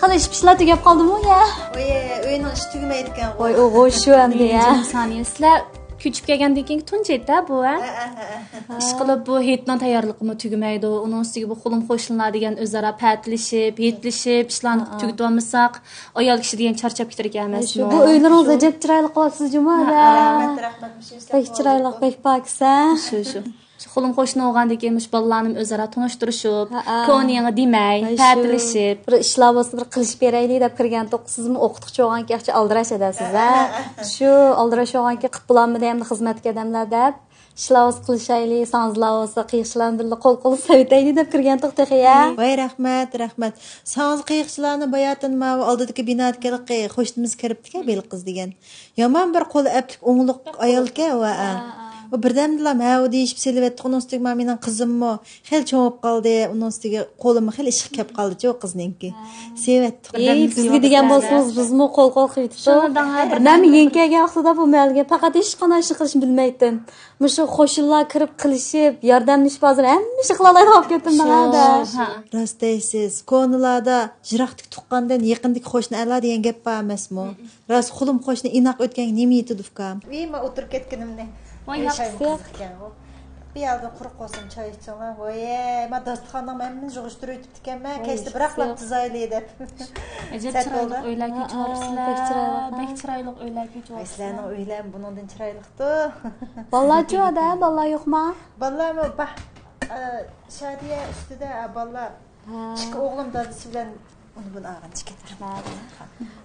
Hali ish pishlar tugab qoldimi ya? Oye, uyning ishi tugamaydi ekan. Voy, o'g'il shu endi ya. Saniya, sizlar ko'chib kelgandan keyin tunchaydi-da bu, ha? Ish qilib bu hetdan tayyorligimi tugamaydi. Uning ustiga bu qo'lim qo'shnilar degan o'zaro patlashib, yetlishib, ishlarni tugatib olmasak, ayol kishi degan charchab ketar ekanmasmi? Bu uylaringiz ajab chiroyli qilyapsiz, Jumada. Rahmat. Bek chiroyli, bek poksan. Shu. Qo'lim qo'shni bo'lgandan keyin bolalarim o'zaro tanishtirishib, ko'ningni demay, patlashib, bir ishlar bo'lsa bir qilish beraylik deb kirgan to'q sizmi o'qituvchi bo'lganki, yaxshi aldirash edasiz, ha? Shu aldirash bo'lganki, qilib bo'lamidi endi xizmatga odamlar deb ishlar qilishaylik, sanzlar bo'lsa qiyiqchilarni birga qo'l savitaylik deb kirgan to'q texiya. Voy, rahmat. Sanz qiyiqchilarni bayatin ma oldidagi binodagi qo'shnimiz kiribdi-ku, Belqiz degan. Yomon bir qo'l aplik o'ngliq ayolga va O birdamdilar ha o deyishib selibetdi. Onun üstüge mening qizimmi xel cho'ngib qoldi. Onun üstüge qo'limni xel ishib kelib qoldi-chi o qizninki. Sevetdi. Sizga degan bo'lsangiz bizmi qo'l qilib nami yenkaga vaqtida bu malga faqat hech qanday ish qilishni bilmaydim. Mushu qo'shinlar kirib qilishib, yordamlashib hozir hamma ish qila oladi olib ketdim mana. Rost deysiz. Ko'nlarda jiroqlik tuqqandan yaqindik qo'shni ala degan gap bor emasmi? Rost qo'lim qo'shni inoq o'tgan nima yetdi ukam? Men o'tirib ketganimni Voy yaxshi. Bir yerda quruq qolsin choy ichinglar. Voy, men dasturxondan mamnun yig'ishtirib o'tibdi ekanman. Kechda biraqlab tuzayli deb. Ajab chiroyli o'ylarga chiqarsizlar. Bek chiroyli o'ylarga chiqarsizlar. Sizlarning o'ylar bundan chiroyliqdi. Ballar jo'da, ballar yo'qmi? Ballarmi? Shadiya ustida ballar. Chiq o'g'lim dadasi bilan Onu bunu ağançı getir.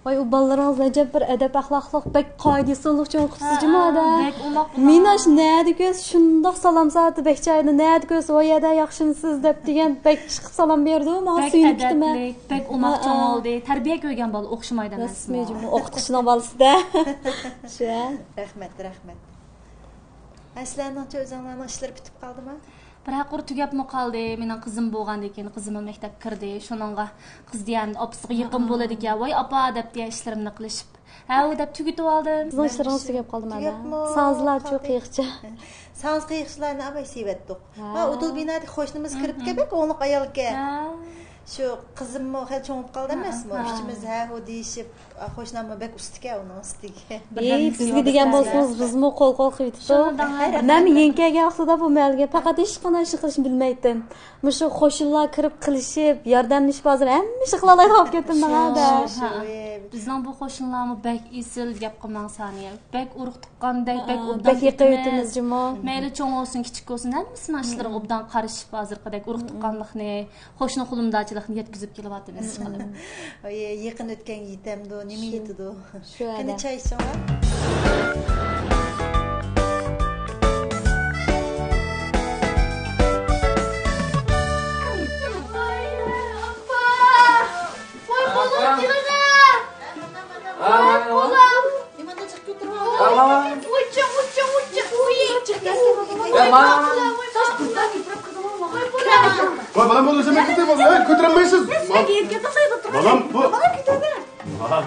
Vay o ballarınız acaba bir edep ahlaklık bek kaidesi olukça okutucu mu ada? Minaş ne diyoruz? Şundaq salam saati bekçaydı ne diyoruz? O yada yaxşınısız dep degen bek çıkıp salam berdi ama suyunuktu mu? Bek umakçan oldu. Terbiye koygan balı okşumaydı emas. Resmiyim okutuşuna balısı da. Şu. Rahmet. Sizlarning o'zinglarning ishlari bitib qoldimi? Biroq ur tugabmi qoldi. Mening qizim bo'lgandan keyin qizim maktabga kirdi. Shuningga qiz degan opasiga yaqin bo'ladi ekan. Voy opa deb degan ishlarimni qilishib. Ha, u deb tugitib oldim. Sizning ishlaringiz tugab qoldimi? Sazlar çok qiyiqcha. Saz qiyiqchilarni abay sevetdik. Ha, udul binada qo'shnimiz kirib kelib, o'nliq ayolga. Shu qizimmi hali cho'ngib qoldi emasmi? Uchimiz ha u deyishib, qo'shnimmi bek ustiga, uning ustiga. Bizga degan bo'lsangiz, bizmi qo'l qilib men yenkaga oqsida bu malga faqat hech qanday ish qilishni bilmaydim. Mushu qo'shinlar kirib qilishib, yordamlashib hozir hamma ish qila olay qolib ketdim mana. Bizning bu qo'shinlarni bek isil gap qilmang saniya. Bek urug' tuqqanday, bek yiqayotimiz jimo. Mayli cho'ng olsin, kichik olsin, hammasini ishlari obdan qarishib hozirqidek urug' tuqqanlikni, qo'shni qulimdachilikni yetkazib kelyapmiz qilib. Oy, yaqin o'tgan yitamdi, nima yetdi? Qani choy ichinglar? Balam bunu sen götüremezsin. Götüremezsin. Balam bu.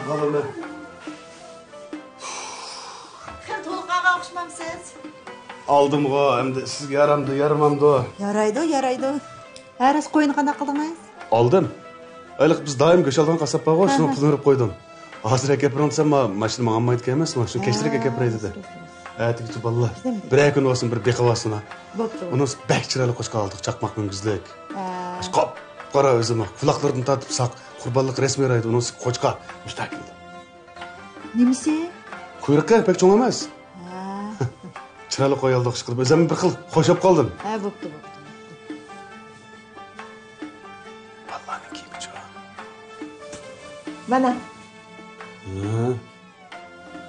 Balam ne? To'lqaga o'xshamamsiz. Aldım o. Hem de sizge yaramamdı. Yaraydı. Haras qo'yini qana qildingiz? Aldım. Aylık biz daim göç aldan kasap bağı şunu pulunu verip koydum. Hazır ekepirəm sen maşını mağam maydı kemez mi? Şunu keştirek ekepireydi de. Evet ki ballar. Bir gün olsun bir beqavasına. Onun bek çıralı koşka aldık çakmak müngüzlük. Kop qara özüme kulaklarını tatıp sak kurbanlık resmi araydı onun koçka müstakildi. Nemisi? Kuyrukka pek çoğ emas. Çıralı koyaldık şıkırıp özümü bir xil xoşap kaldım. Ha, bo'pti. Vallahi kiyim çoğ. Mana.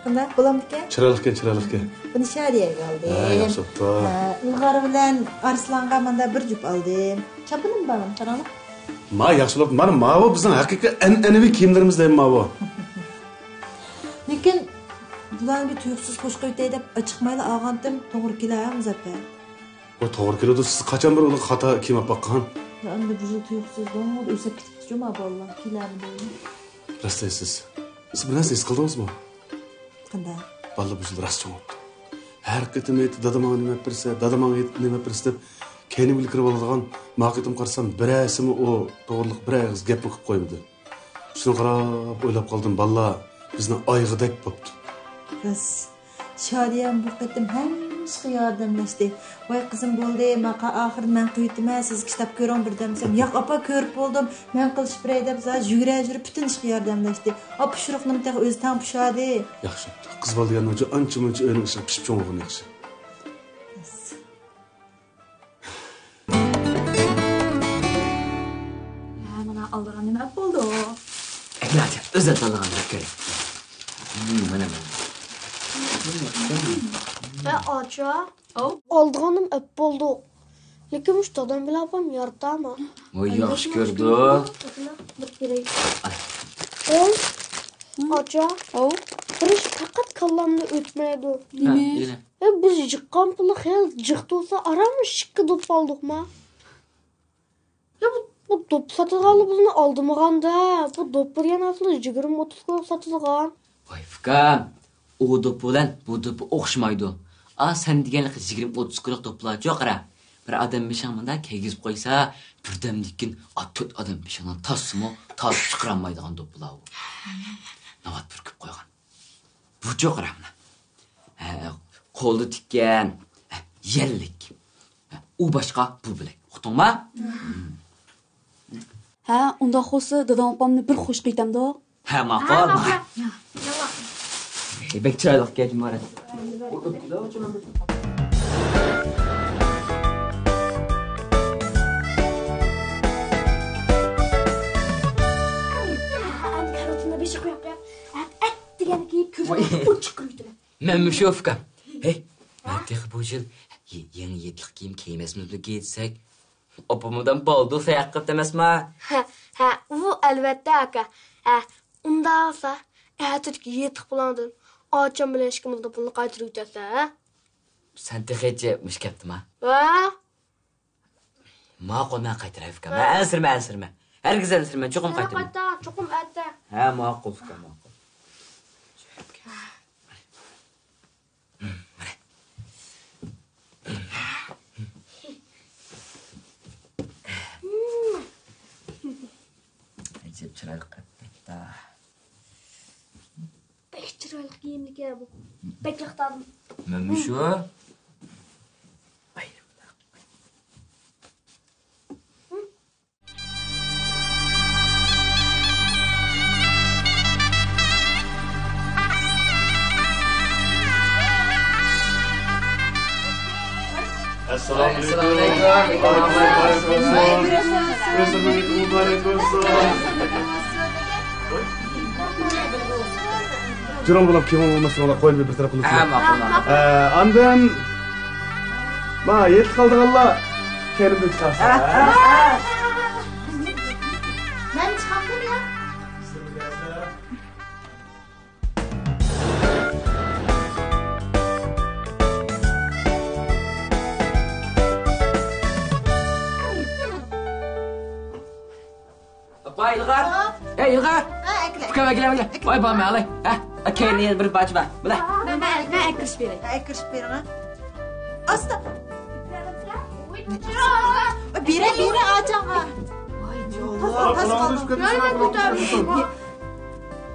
Qanday bo'lamdikan? Chiroyli. Buni Shariyaga oldim. Yaxshi bo'pti. Ilg'ari bilan Arslonga menda bir jup oldim. Chapinim balam, qarang. Ma yaxshi bo'lib, mana bu bizning haqiqiy an'anaviy kiyimlarimiz deyman ma bu. Lekin bularni bir tuyuqsiz qo'shqa o'tay deb chiqmayli olgandim, to'g'ri kelar Muzaffar. O to'g'ri keladi. Siz qachon bir uni xato kiyim olib baqqan? Endi bu tuyuqsiz bo'lmadi, o'sib ketibdi ma vallahi kelarmi deyman. Rastlaysiz. Siz bir narsa his qildingizmi? Qanday? Vallahi bu yil rost cho'ngibdi. Har qitim aytib dadamga nima bersa, dadamga aytib nima bersa deb keyin bilkirib oladigan maqitim qarsam birasimi o to'g'riliq bir og'iz gap qilib qo'ymadi. Shuni qarab o'ylab qoldim, vallahi bizni oyg'idek bo'pti. Biz Shariyam bu qatim hamma yordamlashdi. Voy qizim bo'ldi, maqa oxir men quyitma, siz kitob ko'ring bir demsam, yo'q opa ko'rib bo'ldim, men qilishib beray deb zaz yurib butun ishga yordamlashdi. Opa shuruqni bitta o'zi tam pushadi. Yaxshi. Qiz bo'lgandan uchun ancha-muncha o'yin ishib pishib cho'ng'in yaxshi. Mana Alloh nima bo'ldi? Eklati, o'zi tanlagan kerak. Mana. Aça. Aldığanım öp oldu. Lekin şu dadam bile yapam yardı ama. O yaxshi ko'rdi. Aça. Bir iş fakat kallamda ötmeydi. Nima? Biz çıkan pulu hel çıktı olsa aramış şıkkı dop aldık mı? Ya bu dop satılalı bunu aldımağanda. Bu dop bir yana asılı 20-30 kilo satılgan. Voy fikam. O dop bilan bu dop o'xshamaydi. Sen deganlik 20-30 kilo doplar yo'q qara. Bir odam beshangmanda kegizib qo'ysa, birdamlikkin 4 odam beshangdan tasmo, tas chiqarmaydigan doplar u. Navat purkib qo'ygan. Bu yo'q qara mana. Qo'lda tikkan, yellik. U boshqa, bu bilak. Uqdingmi? Ha, unda xo'sa dadam opamni bir xush qitamda. Ha, ma'qul. Bek chiroyli ketdim mana. Men şu fikam. Hey, ben bu yıl yeni yetlik giyim giymesimizni giysek, opamdan baldı sayaqqat emasmi? Ha, bu elbette aka. Unda olsa, Türkiye yetlik bulandın. Açam bilen işkimizde bunu qaytırıp ötese, ha? Sen texetçe müşkeptim ha. Ha? Maqul men qaytaray fikam. Ansirma. Herkes ansirma, çokum qaytaray. Qayta, çokum ette. Ha, maqul fikam, maqul. Acayip chiroyli qatda. Pek chiroyli kiyimlik ya bu. Pek yoqtadim. Men şu. Canım bulam kim olmasın ola koyun bir taraf kılıç. Maqul. Andan ma yet kaldık Allah. Kerim'de çıkarsın. Ben çıkamdım ya. Apa İlgar? İlgar. Fikam gel. Vay bana alay. Akeni bir baç var. Bilay. Ben ekriş vereyim. Ekriş vereyim ha. Asta. Bire açan ha. Vay canım.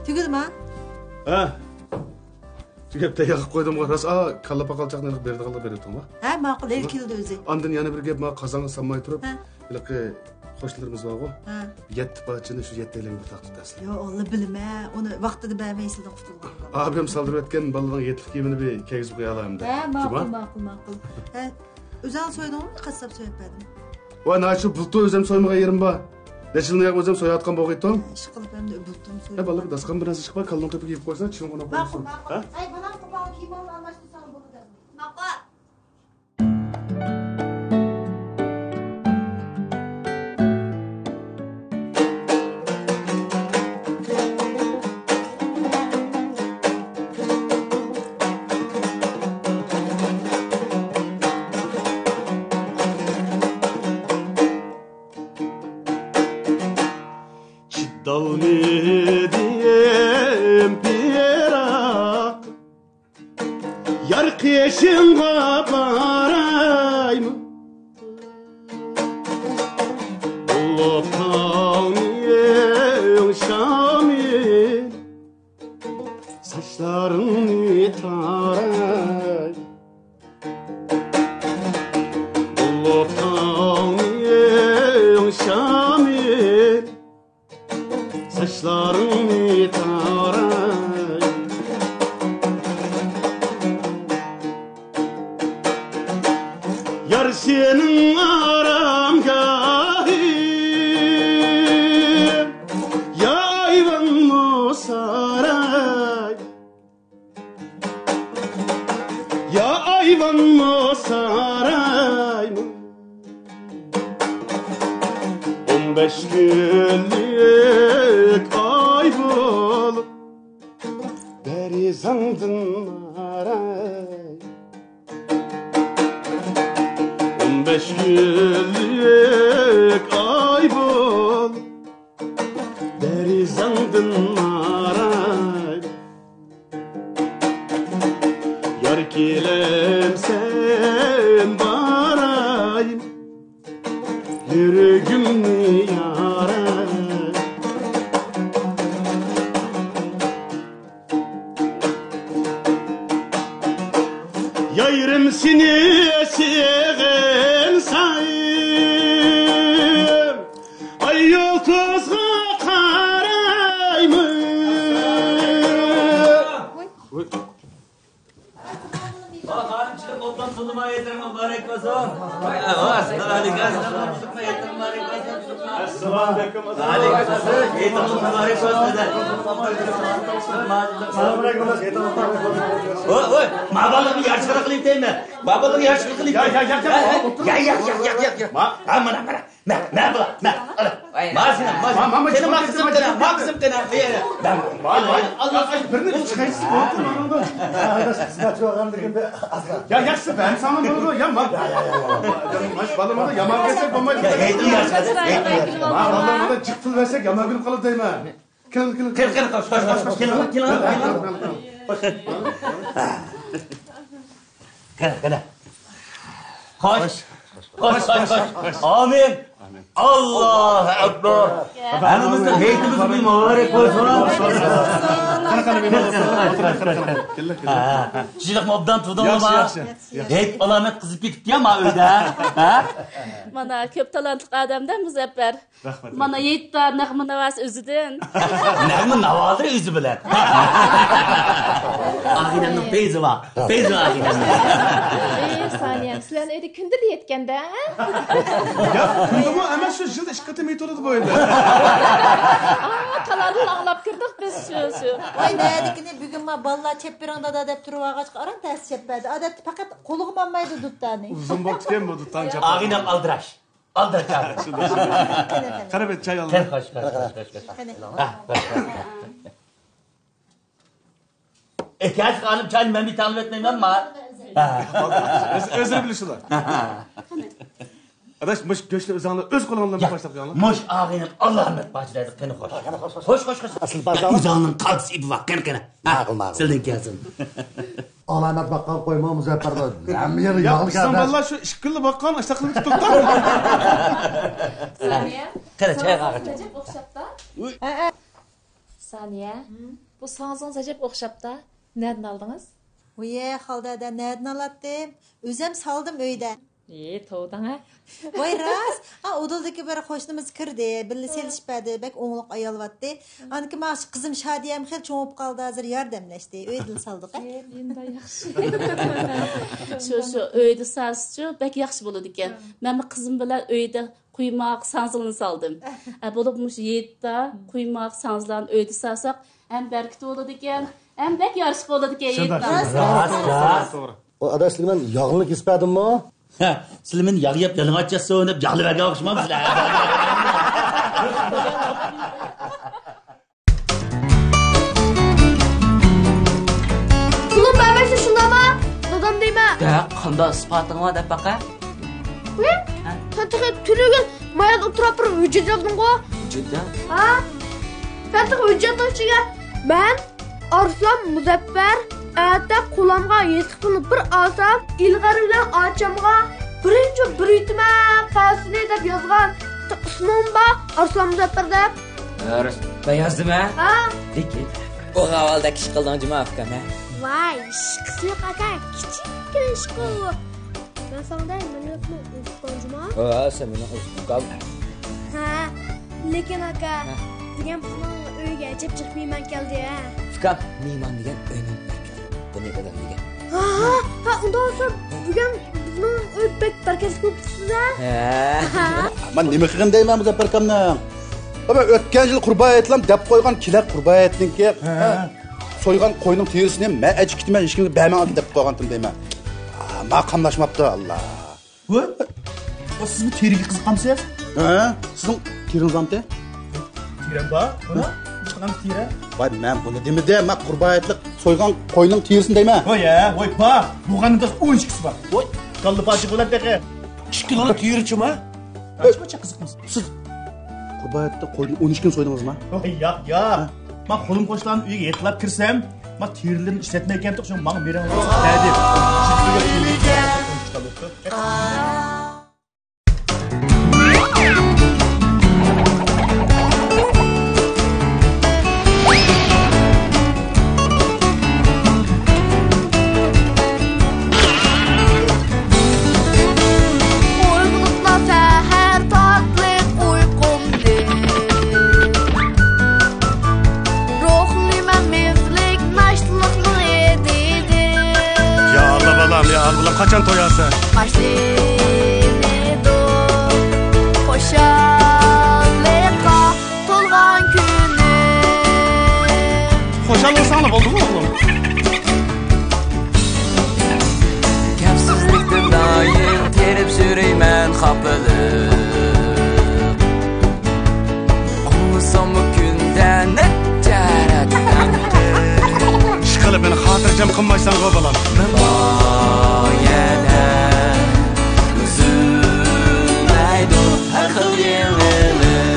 Tügüdü mü? Ha. Tügep de yakıp koydum qaras. Kalla paqalçaq nelik berdi qalla berdi to'g'ri. Ha, ma'qul el keldi o'zi. Andan yana bir gap ma qozonga solmay turib, bunaqa qo'shnilarimiz bor-ku. Ha. 7 parchani shu 7 elang bir taqib tasla. Yo, Allah bilme. Onu vaqtida bermaysiz qutulgan. Abim saldırıp etken balalarning yetlik kiyimini bir kegizib qo'ya olamda. Ha, ma'qul. Ha, o'zing so'ydingmi, qassob so'yibdim. Va nachi bultu o'zim so'ymagan yerim bor. Nechilni yo'q o'zim so'yayotgan bo'g'aydim. Ish qilib ham bultum so'yib. Ha, balar dasqan bir narsa chiqib kallon qilib kiyib qo'ysa, chim qo'na qo'ysin. Ha? Ay, bana qo'pol kiyimni almashtirsam bo'ladi. Ma'qul. Dalmediyem pira Yar kışınga barayım Allah'tan şamil Saçlarını taray Allah'tan şamil Saçlarını taray Yar senin aramgahı Ya ayvan mı saray Ya ayvan mı saray mı 15 günlük ay bulup Beri zandın aray 15 günlük ay bulup Beri zandın aray Yar kilem sen barayım Yüreğimni yaray Yayrım seni seven sayım Ay yoltuzga karayım Hanımçılık ondan sunuma yeter mübarek olsun. Vay Allah, sen hadi gaz tamam tutma yeter mübarek olsun. Assalamualaikum. Waalaikumsalam. Yetimimiz mübarek olsun. Oy, babalığı bir yarışma kılayım değil mi? Babalığı yarışma kılayım. Ya. Aman. Ne bula? Mazina. Senin kızım kana. Allah birini çıkarsın. Ya yaşlı ben sana bunu ya ma. Maş balama da yaman kesek bombayı. Vallahi bana çıktı versek yaman günüm kalıp değil mi? Kıl. Koş. Amin. Allahu Ekber. Hanımızda heyetimiz mübarek olsun. Şişlik mobdan tudun ama. Heyet alamet kızıp gitip ya ma öyle. Mana köp talantlı adamdan Muzaffar. Mana yetti Nağmı Navas özüdün. Nağmı Navaz'ı özü bilen. Ahirenin feyzi var. Ahirenin. Saniye, sizler öyle kündür yetkende. Ya kündür mü? Hemen şu yılda işkatı metodu böyle. Kalarını ağlap kırdık biz şu. Vay neyadikini bugün ma balla çepiranda da adep turu ağaç aran ters çepperdi. Adep fakat koluğum almaydı duttani. Uzun baktıken bu duttan çapar. Ağinem aldıraş. Aldıraş abi. Karabet çay alın. Gel kaç. Gerçek hanım çayını ben bir tanım etmeyeyim ama. Özür bilişiler. Adaş mış göçle özanla öz kullanımlarına başladık yani. Mış ağayım Allah'ın bahçelerdik beni hoş. Koş. Asıl bazı Özanın kalbisi ibi bak kana. Ağılma. Silden gelsin. Alamet bakkal koyma Muzaffer'da. Namir Ya yağlı sen geldi. vallahi şu işkilli bakkan aştakını tutuklar. Saniye. Kana çay ağaç. Recep okşapta. Saniye. Bu sağınızın Recep okşapta. Nereden aldınız? Uye halda da nereden alattım? Özüm saldım öyde. İyi, toğdan ha. Vay ras. Oduldaki bir hoşnumuz kirdi. Birli selişpedi. Bek oğluk ayalvattı. Anki maaş kızım Şadiyem xil çoğup kaldı hazır yardımlaştı. Öydül saldık. Endi yaxshi. Şu öyde sarsıcı bek yaxşı boladı iken. Ben bu kızım bilen öyde kuymak sanzılını saldım. Bolupmuş yedda kuymak sanzılan öyde sarsak hem berkit boladı iken hem bek yarış boladı iken yedda. Rast. O adaşlıkla yağını kesmedin mi? Silimin yağı yap yalın açacağız soğunup yağlı verge bakışmamışlar. Kulum ben başta şunda mı? Dadam değil mi? Ya kanda ispatın var da baka. Ne? Sen tıkı türügen mayat oturup bir hüccet yazdın ko. Cidden? Ha? Sen tıkı hüccet açıya. Ben Arslan Muzaffer Ata kulağımga yetkini bir alsam ilgari bilen açamga birinci bir yutma qasini deb yozgan ismimba Arslan Muzaffer deb. Ben yazdım ha? Ha? Peki. O havalda kiş kıldın cuma afkam ha? Vay, kısmı kadar küçük bir şkolu. Ben sana deyim, ben yokma ufkancıma. Sen beni ufkam. Ha, lekin aka, degan pulan uyga jep chiqmayman keldi ya. Ufkam, meyman degan öynüm berkit. Bu ne kadar degan? Ha, unda olsa bugun bizning uy bek barkasi ko'psiz ha. Ben nima qilgan deyman Muzaffer akamni? Ama o'tgan yil qurba etlam deb qo'ygan kilak qurba etninki so'ygan qo'yning terisini men achikitman hech kimga berman deb qo'ygandim deyman. Ma qamlashmabdi Allah. Voy. O siz bu teriga qiziqamsiz? Ha? Sizning teringiz bormi? Terim bor. Buni chiqqanamiz teri. Voy, men buni demidi, men qurba etlik so'ygan qo'yning terisini deyman. Voy, voy pa. Buğanında 12 kisi var. Voy. Kallı paçı bo'ladi dege. 2 kiloluk terichimi? Qancha qiziqmisiz? Siz qurba etlik qo'yning 12 kun so'ydingizmi? Voy, yo'q. Men qo'lim qo'shlarni uyiga yetlab kirsam, men terilarni ishlatmaykan to'xsam, menga bering. Deb. Ya Allah balam ya, al bulam kaçan toyarsın? Başlayın. bilib Olmasam bu günde ne cəretdən Işqılı beni xatircəm qınmaysan qoy balam. Mən bayələ üzülməydi hər xil yenilir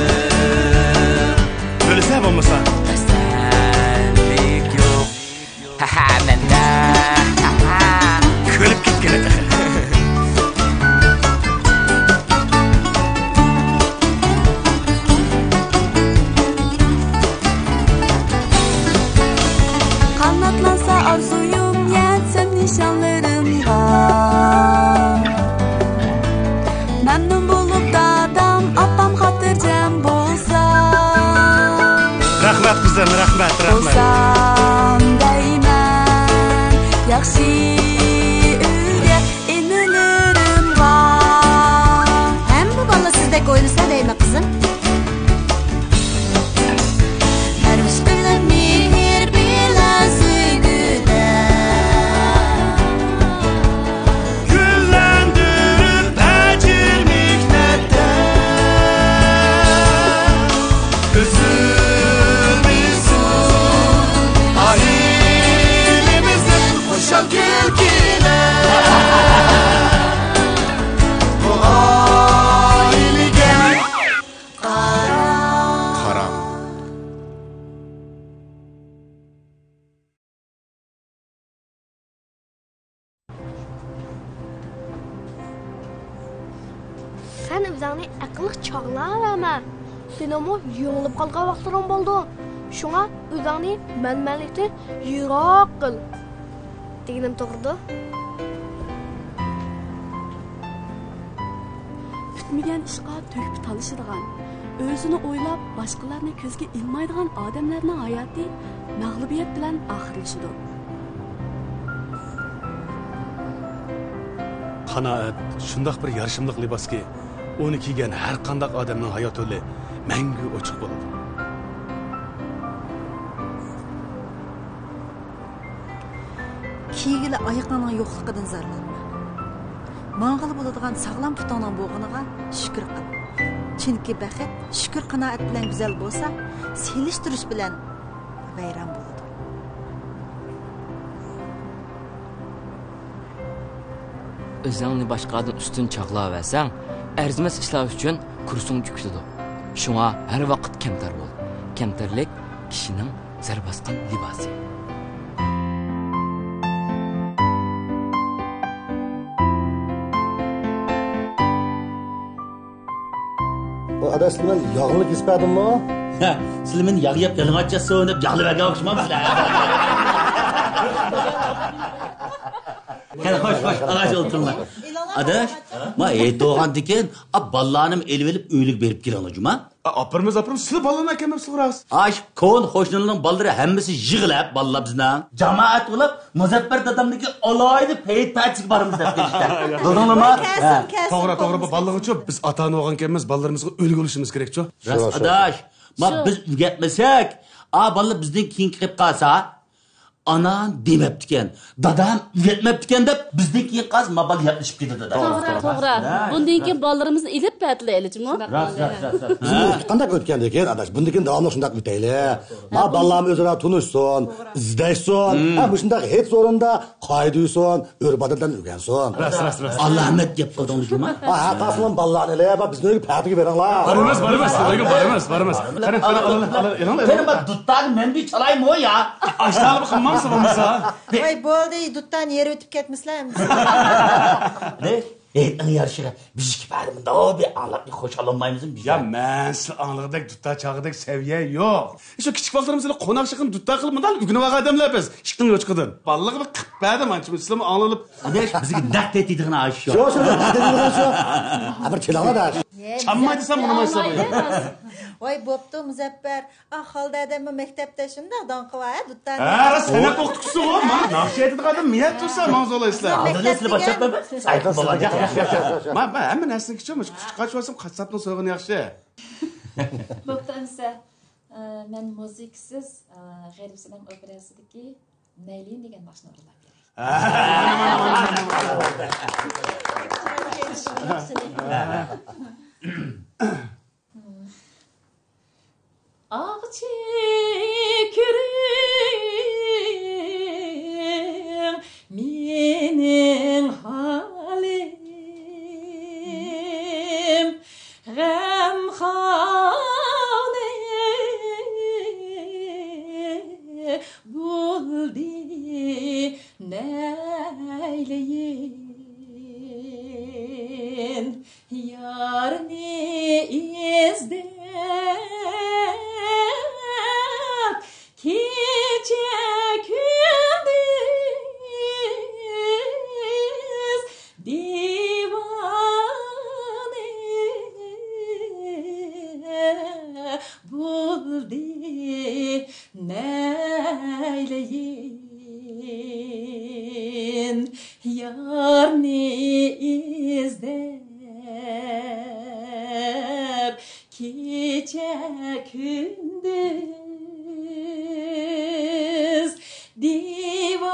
Ölüsə olmasa Təsəllik yox Ha məndə Kölüp gitken etek. Kanatlansa arzuyum yetsem nişanlarımda Memnun bulup dadam apam hatırcam bolsa Rahmet kızım, rahmet. Bolsam deymen yaxşı uyga inilerimga Hamma bola sizdek o'ylasa deymi qizim? Her iş bilen mehr bilen sevgide Güllendirip ecir mihnette Üzülmüşsün ailemizde Hoşa gülkiler Bu ailege Karam Sen özüni aqlıq çağlarama. Senin o yo'lib qolgan vaqtlaring bo'ldi. Shunga o'zingni manmanlikdan yiroq qil. Deganim to'g'rida? Bitmagan ishqa to'kib talishadigan, o'zini o'ylab boshqalarni ko'zga ilmaydigan odamlarning hayoti mag'lubiyat bilan oxirlashadi. Qanoat shundoq bir yarışımlıq liboski onu kiygan har qanday odamning hayot yo'li mangu ochiq bo'ladi. Kiygili oyoqlarning yo'qligidan zarlanma. Mang'il bo'ladigan sog'lom putoning bo'g'iniga shukr qil. Chunki baxt shukr qanoat bilan go'zal bo'lsa, selishtirish bilan vayron bo'ladi. Özüngni başqadan üstün çaqlavasan, arzimas ishlar uchun kursing yukladi. Shunga har vaqt kamtar bo'l. Kamtarlik kishining zarbasqan libosi. O adaş sizler yağını kesmedin mi? Ha, sizler beni yağ yap yalıngaçça soğunup yağlı verge okşamamışlar. Hadi hoş ağaç oturma. Adaş, ma doğan diken, ballarım el verip öylük verip gelen hocama. Apırmız sizler ballarına kemem sıvıras. Aş, kon hoşnalının balları hemmesi yığılap balla bizden. Cemaat olup, Muzaffer dadamdaki olaydı peyit peytik barımız hep gelişler. Doğru mu? Doğru bu ballığı için biz atanı oğan kememiz ballarımızı ölü oluşumuz gerek çok. Rast adaş, ma biz ügetmesek, ballı bizden keyin kirip kalsa, anan demeptiken, dadam üretmeptiken de bizden keyin qaz mabal yapışıp gitti dadam. To'g'ri. Bundan keyin bollarimizni ilib patlaylikmi? Rast. Qanday o'tgan ekan adaş? Bundan keyin davomli shunday o'tayli. Ma ballarım o'zaro tunishsin, izlaysin. Ha bu shunday hech o'rinda qoidaysin, o'rbadan o'rgansin. Rast. Allah rahmet deb qo'ydingiz mi? Ha, taslim ballarni ele, bizni patiga beringlar. Barımız. Qani Benim bak duttan men bir çalayım o ya. Aşağılı bir qılmamsın olmasa. Voy bo'ldi, dutdan yer o'tib ketmisizlarmi? Ne? Etning yarışıga biz iki bölümünde o bir anlap bir hoş alınmayımızın bir Ya men siz anlıqdek dutta çağıdek seviye yok. Şu küçük ballarımızla qonak çıkın dutta qılmından ügünü vaqa adamlar biz. Şıqın yoçqıdın. Ballığı bir qıppadı mançı İslam anılıp. Adaş bizi dak tetiydiğine aşıyor. Şu. Bir çelana da. Çammaydı sen bunu maysa bu. Voy bo'pti Muzaffer. Ahholda adamı maktabda shunda donqi va dutdan. Ha, sanat o'qituvchisi o. Men naqsh aytadigan adam niyat tursa mavzular islar. Aldın esli başlatma be. Sayqın bolacak. Men hamma narsani kichkina qochib olsam qassobning so'g'ini yaxshi. Bo'pti, men musiksiz G'arib Sinam operasidagi Naylin degan mashina o'rnab beray. gece gündüz divane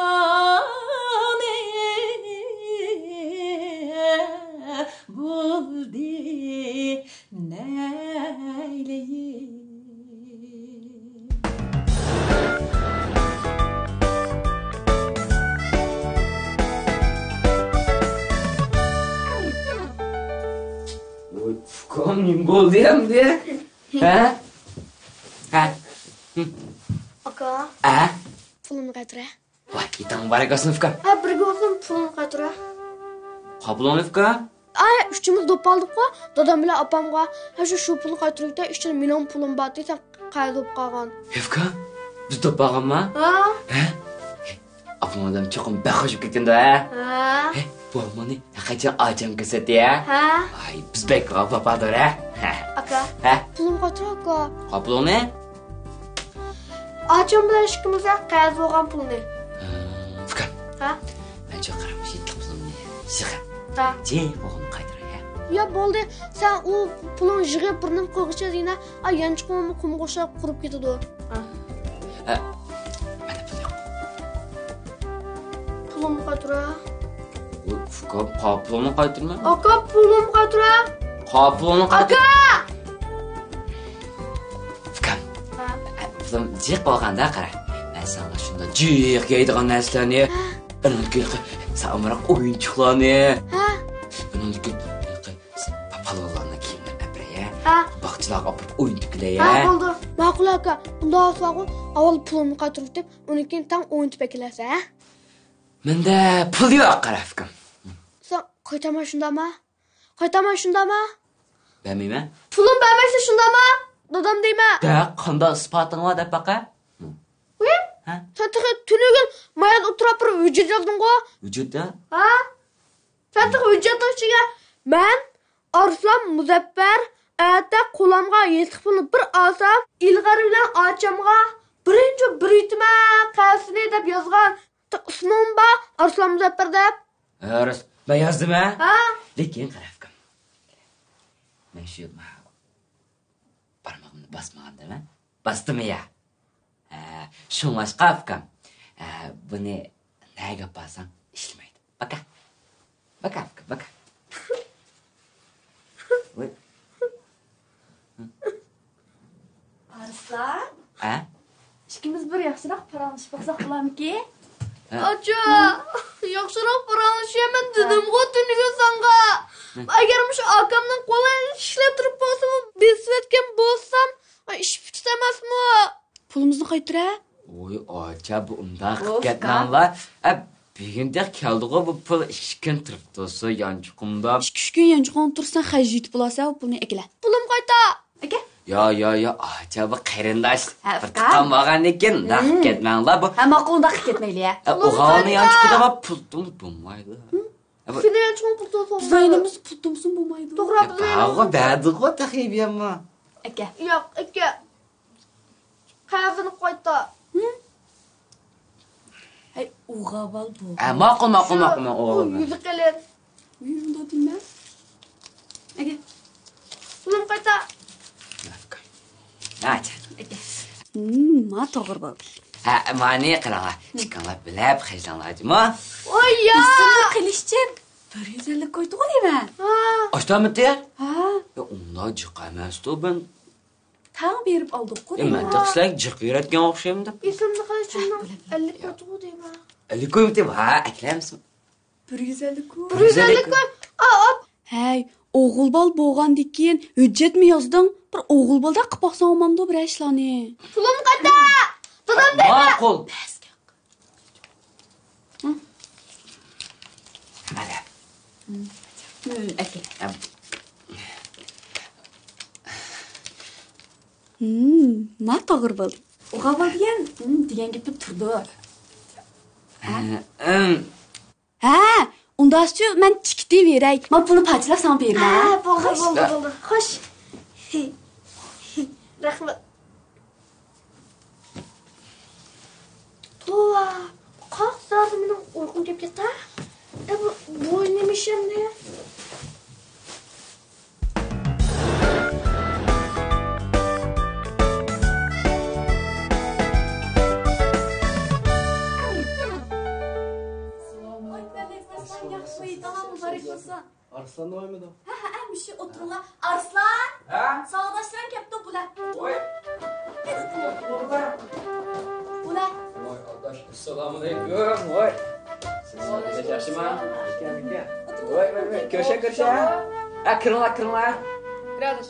buldu neyleyim. Ko'nglim bo'ldi hamda. Ha? Ha? Aka. Ha? Pulumni qaytara. Voy, ketang barakasini Fukam. Ha, birga olsam pulumni qaytara. Qabuloni Fukam. Ay, uchimiz dop oldik-ku. Dadam bilan opamga, ha shu pulni qaytarayda, ishdan million pulim bor desam, qayda qolgan. Fukam, biz topganmi? Ha? Ha? Opamdan cho'qim baxo'shib ketganda, ha? Ha? Bu meni qachon ocham ko'rsatdi, ha? Ha? Ay, biz bekqa papadir, ha? Aka. Ha? Pulim qaytara aka. Qabuloni? Ocham bilan ishimizga qayda bo'lgan pulni. Fukam. Ha? Men chaqiraman shu pulni. Siga. Ha? Jey, o'g'lim qaytaray. Ya bo'ldi, sen u pulni yig'ib birning qo'g'icha deyna, ay yanchiqimni qum qo'shib qurib ketadi. Ha. Pulimni qaytara. Fukam, qopulni qaytarma. Aka, pulimni qaytara. Qopulni qaytar. Aka! Fukam. Pulim jiq qolganda qara. Men senga shunda jiq yeydigan narsalarni, uniki samroq o'yinchiqlarni. Ha? Uniki palonlarni kiyimni abraya. Ha? Baqchilarga olib o'yin tiklaya. Ha, bo'ldi. Ma'qul aka. Unda olsaqu, avval pulimni qaytarib deb, unikin tam o'yin tipaklasa, ha? Menda pul yo'q qara Fukam. Sen qaytaman shundami? Qaytaman shundami? Bilmayman. Pulim bermaysa shundami? Dadam deyma. Da, qanday isboting bor deb baqa? Voy? Ha? Sen tunugun mayat o'tirib bir hujjat yozding-ku. Vujudda? Ha? Sen hujjat ichiga men Arslan Muzaffar ayatda qo'lamga yetiq pulni bir olsam, ilg'ari bilan ochamga birinchi bir yutma qalsini deb yozgan. Ismim bor Arslan Muzaffar deb. Ras, men yozdim-a? Ha? Lekin qarafkam. Men shu barmog'imni bosmagandim-a? Bosdimmi ya? Shunga qafkam. Buni nega basam ishlamaydi. Baka. Baka, baka. Voy. Arslan? Ha? İkimiz bir yaxshiroq paranglashib qolsak bo'larmiki? Acha, yaxshiroq paranglashayman dedim-ku tuniga senga. Agar shu akamning qo'lini ishlab turib bo'lsam, besvetgan bo'lsam, ish bitdi emasmi? Pulimizni qaytara? Voy, acha bu undaq ketmanlar. Bugündek keldi-ku bu pul 2 kun turibdi, yanchiqimda. 2 kun yanchiqon tursan, xarj yutib bo'lsa, pulni ekla. Pulim qayta. Aka? Yo, acha bu qarindosh. Bir tuqamagan ekan, naq ketmanlar bu. Ha, ma'qul naq ketmayli-ya. O'g'alni yanchiqida pul bo'lmaydi. Seni yanchiqon pul tutib. Bizayimiz pul tutsin bo'lmaydi. To'g'ri, Bag'o badi-ku taxibiyamma. Aka. Yo'q, aka. Qazini qayta. Hey, o'g'aval bu. Ma'qul o'g'al. Yuzi qalar. Yuzimda deyman. Aka. Pulim qayta. Acha. Aka. Ma to'g'ri bo'ldi. Mani qilanga. Chiqqanlar bilib xijlanladimi? Oy ya! Sizlar qilishchi 150 qo'ydi-ku deyman. Ha. Ochtamidi? Ha. Unda jiqamas-tu ben. Tang berib oldik-ku. Men taqsak jiq yuratgan o'xshayman deb. Esimni qilishimdan 50 qo'ydi-ku deyman. 50 qo'yibdi, ha, aklamsan. 150 ku. 150 ku. Hey, o'g'il bol bo'lgandan keyin hujjatmi yozding? Bir o'g'il bolda qilib boqsam olmamdi bir ishlarni. Pulim qayta. Dadam deyman. Ma'qul. Mana. Aka. Ma to'g'ri bo'ldi. O'g'aval degan gapni turdi. Ha, undaschi men chikiti beray. Men pulni parchalab sana berman. Ha, bo'ldi. Xo'sh. Rahmat. To'va, qaqsar meni uyqum kelib ketdi. Bu nima ishimni? Arslan da var mıydı? Ha, şu oturla. Arslan. Ha? Sağdaşlarım kepti bula. Oy. Bula. Oy arkadaş. Selamünaleyküm. Oy. Siz yaşlı mı? Oy. Köşe. Ha kırınlar. Kardeş.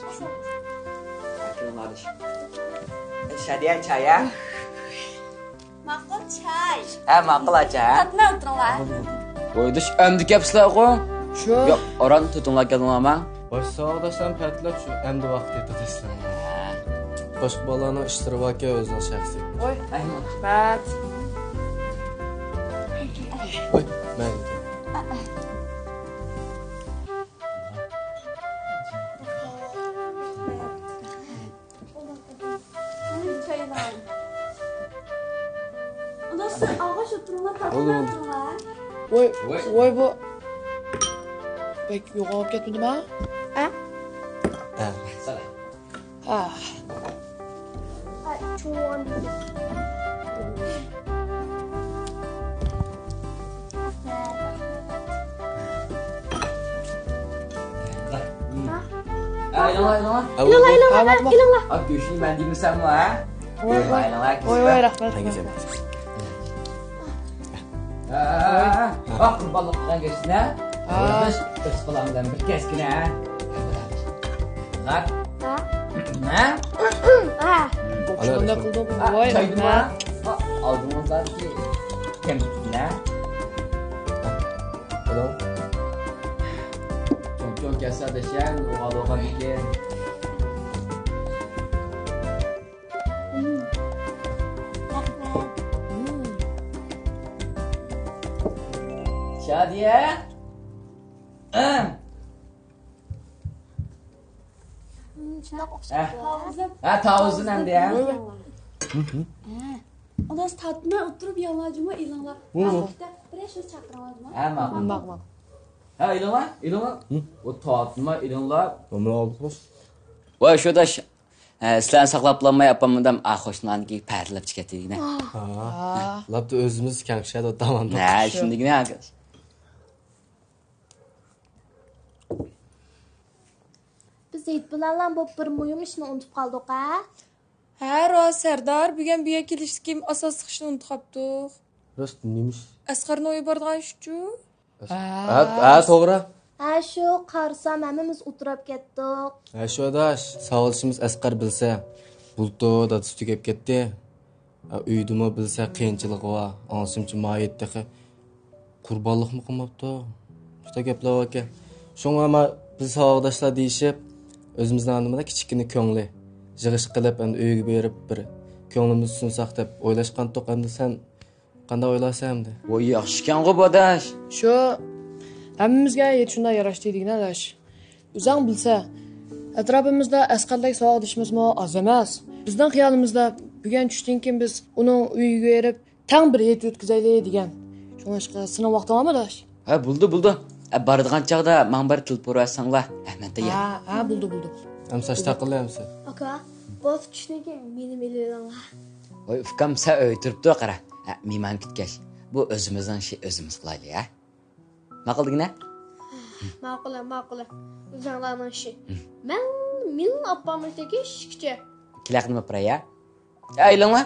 Kırınlar. Şadiye çay ya. Makul çay. Ha makul çay. Tatma oturla. Oyduş ömdük yapsılar koy. Şu. Yok oran tutunlar gelin ama. Baş sağdaşlarım pətlab şu əmdi vaxt etdi desəm. Başqa balanın iştirakı özünün şəxsi. Oy. Rahmat. Oy, mən. Çaylar. Nasıl ağaç oturma tatma Olur. oturma. Voy bu. Pek yo'qolib ketmadimi ha? Ha? Ha. Salam. Ha. Ay çoğun. İlanlar. İlanlar. Abi görüşeyim ben değil mi sen bu ha? Oy rahmet. Bak kurbanlıktan geçsin ha. Arkadaş ıspalamdan bir keskin ha. Lan. Ne? Ha. Okşanda kıldım. Çaydım ha. Aldığımızdan ki kemiksin ha. Hello. Çok keser deşen oğlan iki. Şadiye. Ha tavuzun hem de ya. Ondan tatma oturup yalacıma ilanlar. Hafta bir söz çakıramadım ha. Ha bak. Ha ilanlar. O tatma ilanlar. Onu aldık. Vay şurada sizlerin saklaplanma yapamıyorum. Hoşlan ki pərlib çıxətdi yine. Ha. Lap da özümüz kəngşədə o damandı. Ne şimdi yine arkadaş. Biz Zeyt bilan bu bir muhim ishni unutib qoldik ha. Ha, Roz Serdar, bugun buya kelishkim asosiy ishni unutib qoldik. Rost neymiş? Asqarni o'yib borgan shu. Ha, to'g'ri. Ha shu qarsam hammamiz o'tirib ketdik. Ha, shu adash, savolishimiz Asqar bilsa, bulto dadisi tugab ketdi. Uydimi bilsa qiyinchiligi va onsimchi mayitdagi qurbonlikmi qilmabdi. Shuta gaplar ekan. Shunga ama biz savoldoshlar deyishib, o'zimizning nimada kichikini ko'ngli yig'ish qilib, endi uyga berib bir ko'nglimizni sunsak deb o'ylashgan to'q. Endi sen qanday o'ylaysan endi? Voy yaxshikan qo'bodash. Shu hammamizga shunday yarashdiligini alash. O'zing bilsa, atrofimizda Asqardek savoldoshimizmi oz emas. Bizning xiyolimizda bugun tushdan keyin biz uning uyiga berib tang bir yet o'tkazaylik degan. Shunga sinov vaqti bormi-dash? Ha buldi. Baradigan chaqda men bir til ko'rasanglar. Ahmad ya. Ha, buldi. Amsa taqillamsa. Aka, boz tushniga meni melanglar. Voy ukam sen o'tiribdi qara. Mehmon kutgach. Bu o'zimizning ishi o'zimiz qilaylik ha. Ma'quldigina? Ma'qul. O'zinglarning ishi. Men opamnikiga ishchi. Kilaq nima pira ya? Aylanlar.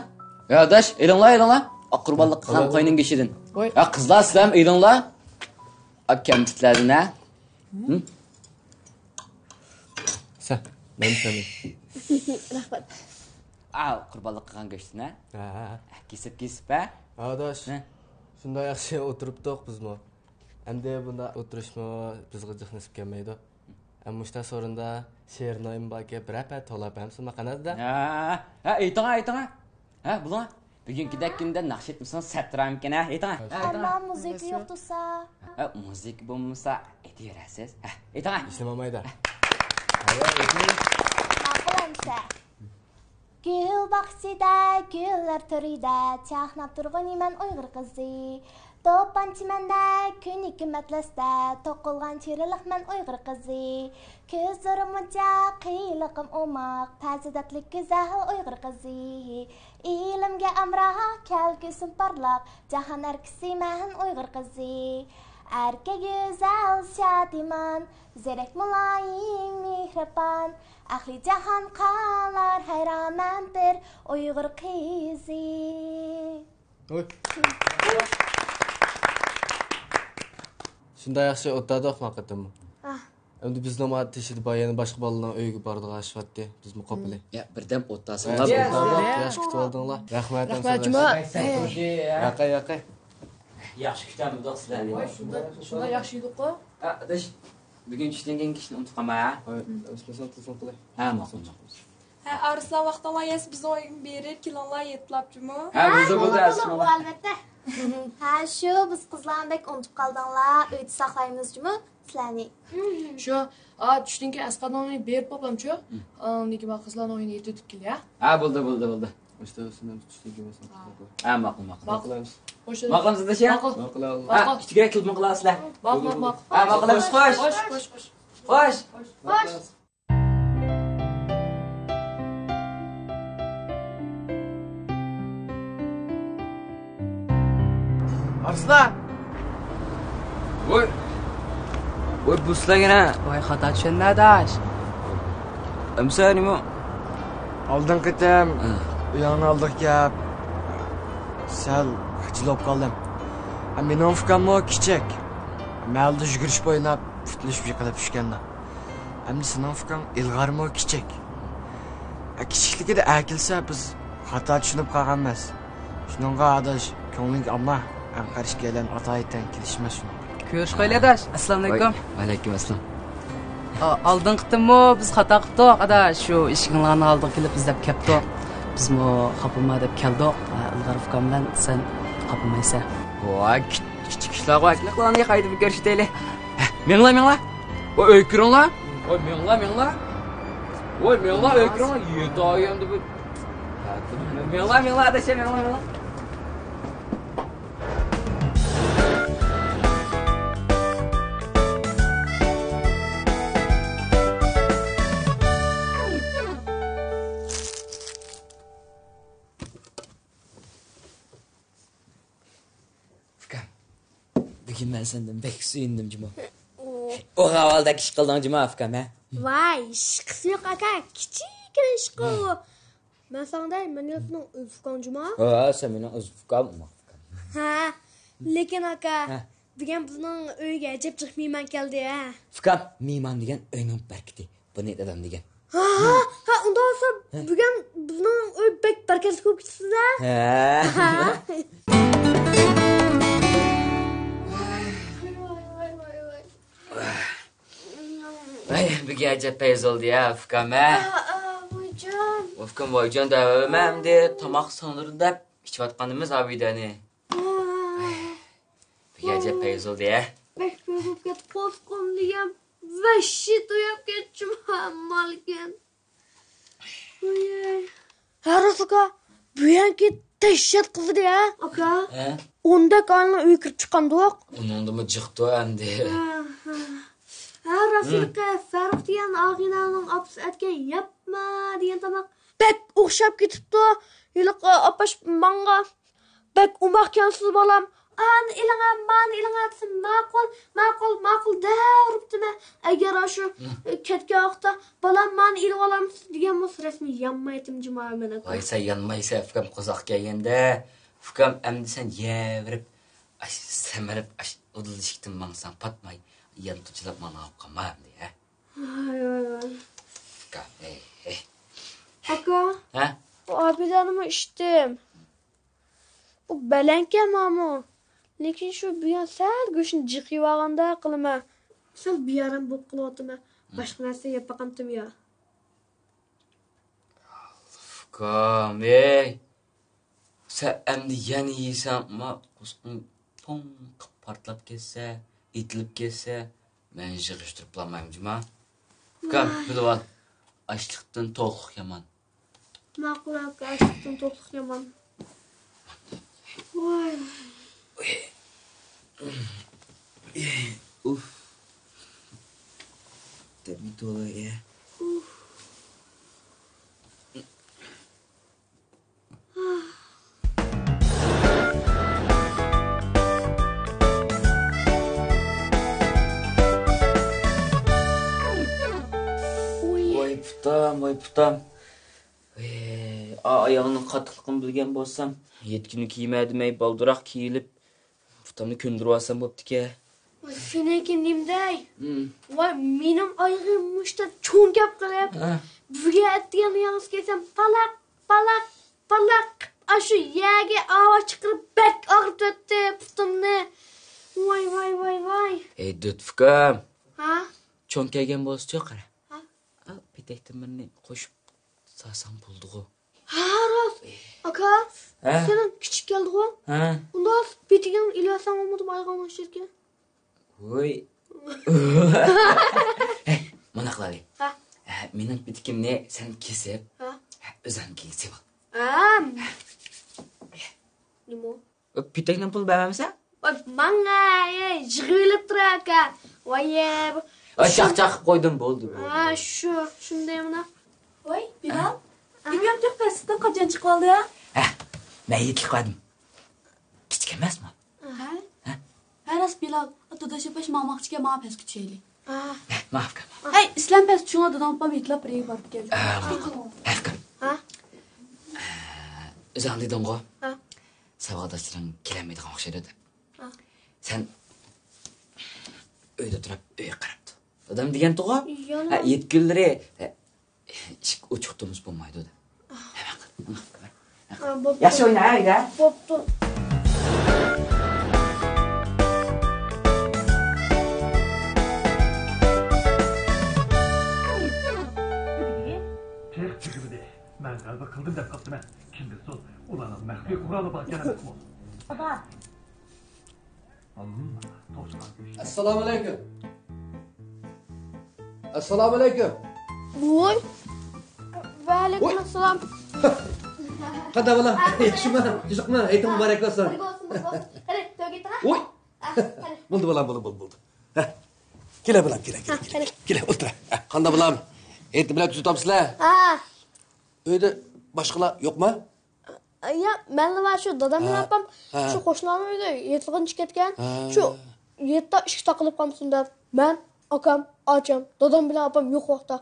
Ya dash, aylanlar. Qurbonlik qilgan qo'yning geshidan. Ya qizlar sizlar aylanlar. Akam titladin ha? Sen, men seni. Rahmat. Qurbonlik qilgan go'shtni Ha. Kesib ha? Adash. Shunday yaxshi o'tiribdik bizmi? Endi bunda o'tirishmi bizga jihnisib kelmaydi. Ammo shta so'rinda she'rnoyim baka birapa to'lab hamsima qanada? Ha, ayting. Ha, bular bugünkidek kimda naqsh etmisan satram ekan ha, ayting. Amma musiqa yo'q tursa. Ha, musiqa bo'lmasa aytaverasiz. Ha, ayting. Ishlamaydi. Ma'qulamsa. Gül baxsida, gullar turida, chaqnab turg'animan Uyg'ur qizi. To'panchimanda, kuniki matlasda, to'qilgan chiriliqman Uyg'ur qizi. Ko'zlarimcha qiyliqim o'maq, fazilatlik go'zal Uyg'ur qizi. Ilimga amroh, kelgusim porloq, jahon arkisi man Uyg'ur qizi. Erke güzel şadiman, zerek mulayim mihriban. Ahli cahan qalar hayranandır Uyghur kızı. Shunda yaxshi o'tadi vaqtimi? Ah. Endi biz nima teshidi bayani boshqa bolalarning uyiga bordik ashvatdi. Biz muqobili. Ya birdan o'ttasinglar. Yaxshi kutib oldinglar. Rahmat. Rahmat Juma. Yaqay. Yaxshi kutamiz sizlarni. Shunda yaxshi edik-ku. Adash, bugun tushdan keyin kishni unutib qolma. O'smasan telefon qilay. Ha, ma'qul. Ha, Arslan vaqtlar yes biz oyun berib, kilonlar yetlapçımı? Ha, bo'ldi albatta. Ha, shu biz qizlarni unutib qoldinglar, uyda saqlaymizmi sizlarni? Shu, tushdan keyin asqadonni berib qo'yamchu. Lekin men qizlarni o'yini yetib kelya. Ha, bo'ldi. Işte o'sman tushdan keyin Ha, ma'qul. Ma'qulamiz. Ma'qulmiz dasha? Ma'qul. Ha, kichikroq kilib qilasizlar. Ma'qul. Ha, ma'qulamiz. Xo'sh. Arslan! Voy bu sizlargina voy xato tushundim adash. Amsa nima? Oldin qitam uyog'ini oldik gap. Sal xijilib qoldim. Mening fikrimi kichik. Malda yugurish bo'ylab futlish yiqilib tushganda. Endi sening fikring ilg'armi kichik. Kichikligida akilsa biz xato tushunib qolganmiz. Shuningga adash ko'ngling amma Anqarish kelgan ota-aytan kelishmas shuni. Ko'rish qo'yladash. Assalomu alaykum. Va alaykum assalom. Oldin qitimi biz xato qildik. Adash shu eshiklarni oldiga kelib izlab keldik. Bizmi xapama deb keldik. Ilg'ar fikrim bilan sen xapamaysan. Voy kichik ishlar qo'yaklarni qaytib ko'rsataylik. Menglar. Voy o'ykiringlar. Voy menglar. Voy menglar o'ykiringlar. Yetoyim deb. Menglar adash menglar. Bugün ben senden pek suyundum Cuma. O havaldaki iş kıldın Cuma Afgan ha? Vay, şıkısı yok aka. Küçük iş kılı. Ben sana deyim, ben yaptım Ufkan Cuma. Sen benim Ufkan mı? Ha, lekin aka. Bugün bizning uyga ajab chiq mehmon keldi ha. Ufkan, mehmon degan uyning barkiti. Bu ne adam degan. Ha, unda olsa bugün bizning uy bek barkatli bo'lib ketdi. Ha. Vay, bugün acayip payız oldu ya Ufkan ha. Voycan. Ufkan voycan da hem de tamak sanırında içip atkanımız abiydi hani. Bugün acayip payız oldu ya. Bek bo'lib ketib qoldim degan vashshi to'yib ketdim malgan. Voy. Harasuka, bu yanki dahshat qildi ya, aka. Onda kalni uy kirib chiqqandiq. Onun da mı çıktı hem de. Rasulka Farruh degan og'inaning opasi aytgan yapma degan tomoq bek o'xshab ketibdi. Yiliq opash menga bek umoqkansiz bolam. Ani ilanga desam ma'qul deribdimi. Agar shu ketgan vaqtda bolam meni ilib olamiz degan bo'lsa rasmiy yanmaydim Juma meni. Voy sen yanmaysa Ufkan qozoq kelganda Ufkan endi sen yevrib semirib udilishikdan mangsan patmay yan tuchilab mana olib qolmayam deya. Voy. Ufkan Aka. Ha? Abidanimı içtim. Bu belenke mamu. Lekin şu buyon sal go'shtni jiqib olganda qilma. Sal bir yarim bu qilyaptimi? Boshqa narsa yeb baqamtim ya. Ufkan, sen endi yana yeysan, ma qusqing pom partlab ketsa, etilib ketsa, men yig'ishtirib bo'lmayman Juma. Ufkan, bilib ol. Açlıktan to'liq yomon. Ma'qul aka, açlıktan to'liq yomon. Voy. Uf. Tabii dolu ya. Voy putam. Ayağının qattiqligini bilgan bo'lsam, 7 kun kiymadimay baldıroq kiyilib, putamni ko'ndirib olsam bo'pti-ku. Senekin nimday? Voy, mening oyog'im mushta cho'nkab qolib. Buga aytgan yalnız kelsam palaq. Ashu yaga ovoz chiqarib bak og'rib o'tdi putimni. Voy. Ey Dutfukam. Ha? Cho'nkagan bo'lsa qara. Ha? Petaktimni qo'shib sasam bo'ldi-ku. Ha, rost. Aka, senin kichik keldi-ku. Ha? Undan petigim ilasam olmadim oyog'imni shirka. Voy. Mana qiladi. Ha? Mening petigimni sen kesib, Ha? o'zing kesib ol. Nima? Petakdan pul bermamsan? Manga, jig'ilib turar aka. Voy. Chaq qo'ydim bo'ldi. Ha, shunday mana. Voy, Bilal. Bilmem çok pesitten qachon chiqib oldi? Men yetib qoldim. Kichik emasmi? Ha, rast Bilal. Dadashi pesh mamoqchiga ma pes kuchayli. Maaf. Hey, islam pes shunga dadam pam yitlab birga borib keldi. Ha? O'zing deding-ku. Savodashiring kelmaydigan o'xshaydi. Sen uyda turib uy qarabdi. Dadam degan to'g'ri? 7 kunlari ishik o'chiqtimiz bo'lmaydi dedi. Yaxshi o'yna, ayda. Bo'pti. Ben galiba kıldım da kaptım ben. Kim bilsin ulanın mehli kuralı bak gene bakma. Baba. Assalomu alaykum. Assalomu alaykum. Voy. Va alaykum assalom. Qada bolam, yaxshimi? Juzuqmi? Aytim muborak bo'lsin. Qani, to'y ketdingmi? Voy. Bo'ldi bolam, bo'ldi. Kela bolam, kela. Kela, o'tir. Qanda bolam? Aytim bilan tutibsizlar? Ha. Uyda boshqalar yo'qmi? Ya, menga va shu dadam bilan opam shu qo'shnilarning uyida yetlig'in ketgan. Shu yerda ishga taqilib qolsin deb men, akam, ocham, dadam bilan opam yo'q vaqtda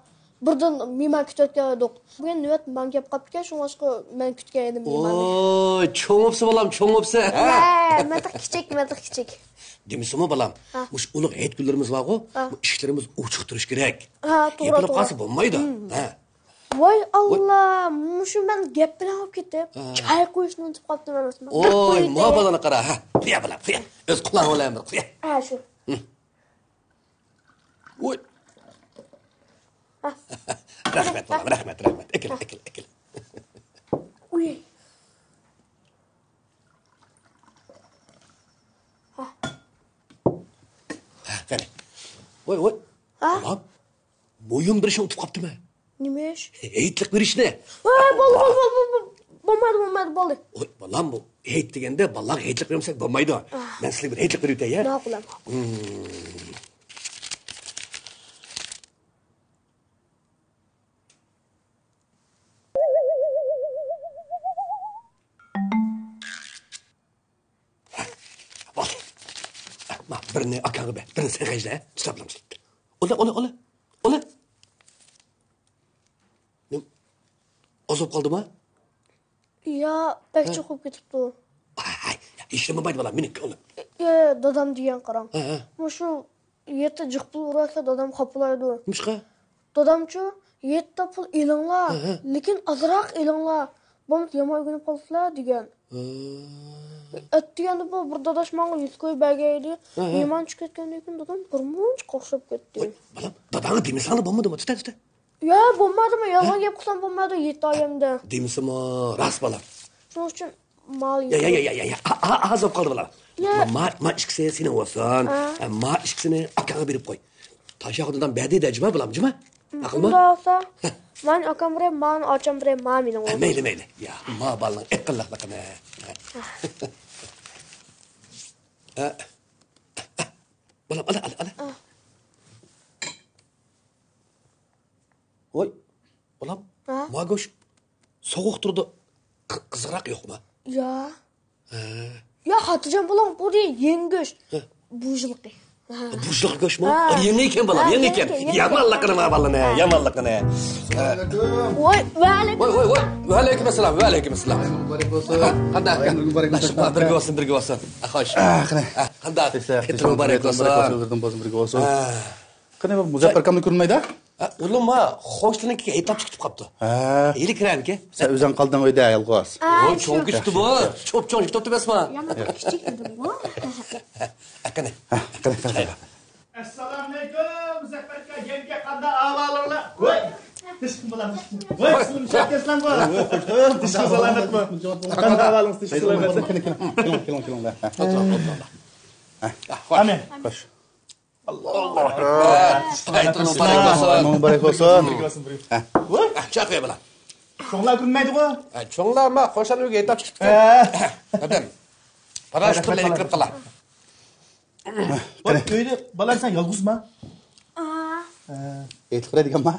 birdan mehmon kutayotgan edik. Bugun navbat men kelib qolibdi, shunga men kutgan edim mehmonni. Oy, cho'ng'ibsi bolam, cho'ng'ibsi. Matiq kichik. Demisimi bolam? Mush ulug' hayit kunlarimiz bor-ku, bu ishlarimiz ochiq turish kerak. Ha, to'g'ri. Yapilib qolsa bo'lmaydi. Ha. Voy Allah, mushu men gap bilan olib ketib, choy qo'yishni unutib qolibdim emasmi? Oy, muhabbatini qara. Ha, qiya bolam, qiya. O'z quloq olaymi, qiya. Ha, shu. Oy. Rahmat bolam, rahmat. Ekil. Uy. Qani. Voy. Bolam. Bo'yim bir ish o'tib qolibdimi? Nima ish? Hayitlik berishni. Voy, bo'ldi. Oy, bolam bu hayit deganda bolalar hayitlik bermasak bo'lmaydi. Men sizlarga bir hayitlik berib o'tay-ya. Nima qilaman? Birini akaga ber, birini sen g'ajla, tutabilimiz. Ola. Ozib qoldimi? Ya, pek cho'qib ketibdi. Ishlama bayt bolam, meni qo'lim. Dadam degan qarang. Shu yerda jiq pul urasa dadam xafalaydi. Nimishqa? Dadamchi yerda pul elinglar, lekin azroq elinglar. Bo'm yomon o'rganib qolsalar degan. Aytganda bu bir dadash menga 100 qo'y bergaydi. Mehmon chiqib ketgandan keyin dadam burmunch qo'shib ketdi. Bolam, dadangni demisangni bo'lmadimi? Tuta. Ya, bo'lmadimi? Yolg'on gap qilsam bo'lmadi 7 oyimda. Demisimi? Ras bolam. Shuning uchun mal. Ya. Azab qoldi bolam. Ma ishkisi seni olsin. Ma ishkisini akaga berib qo'y. Tashaqo'dan badida jima bolam, jima. Aqlmi? Bo'lsa, men akam bilan men ocham bilan mening o'g'lim. Mayli. Ya, ma balning iqqillaqligini. Bolam, ala. Voy, bolam. Ma go'sh sovuq turdi. Qizg'iroq yo'qmi? Ya. Ya, xotirjam bo'ling, bu yengish. Bu yilqi. Burçluk koşma. Yeniyken balam, yeniyken. Yamanlıkını mı balına, yamanlıkını. Voy, voy. Ve aleykümselam, ve aleykümselam. Qanday? Birga olsun, birga olsun. Xo'sh. Qanday? Ketib muborak olsun. Birga olsun. Qanday bu Muzaffar akamni ko'rmaydi? O'g'lim, xo'shligiga aytib chiqib qolibdi. Eli kiranki. Sen o'zing qolding uyda, yolg'iz. Voy, cho'ng ketdi bu. Cho'p-cho'ng ketibdi emasmi? kichik edi bu. Qani. Assalomu alaykum, Muzaffar aka, yanga qanday ahvolinglar? Voy, tishqin bo'lamiz. Voy, sizning shakaslan bor. Tishqin salomatmi? Qanday ahvolingiz, tishqin salomatmi? Keling. Amin. Xo'sh. Allohu akbar. Muborak olsun. Voy, chaqay bilan. Cho'nglar ko'rmaydi-ku? Cho'nglar ma xo'shaligiga aytib chiqibdi. Qadam. Parashutlarga kirib qolar. Voy, uyda bolang sen yolg'izmi? Aytib beradiganmi?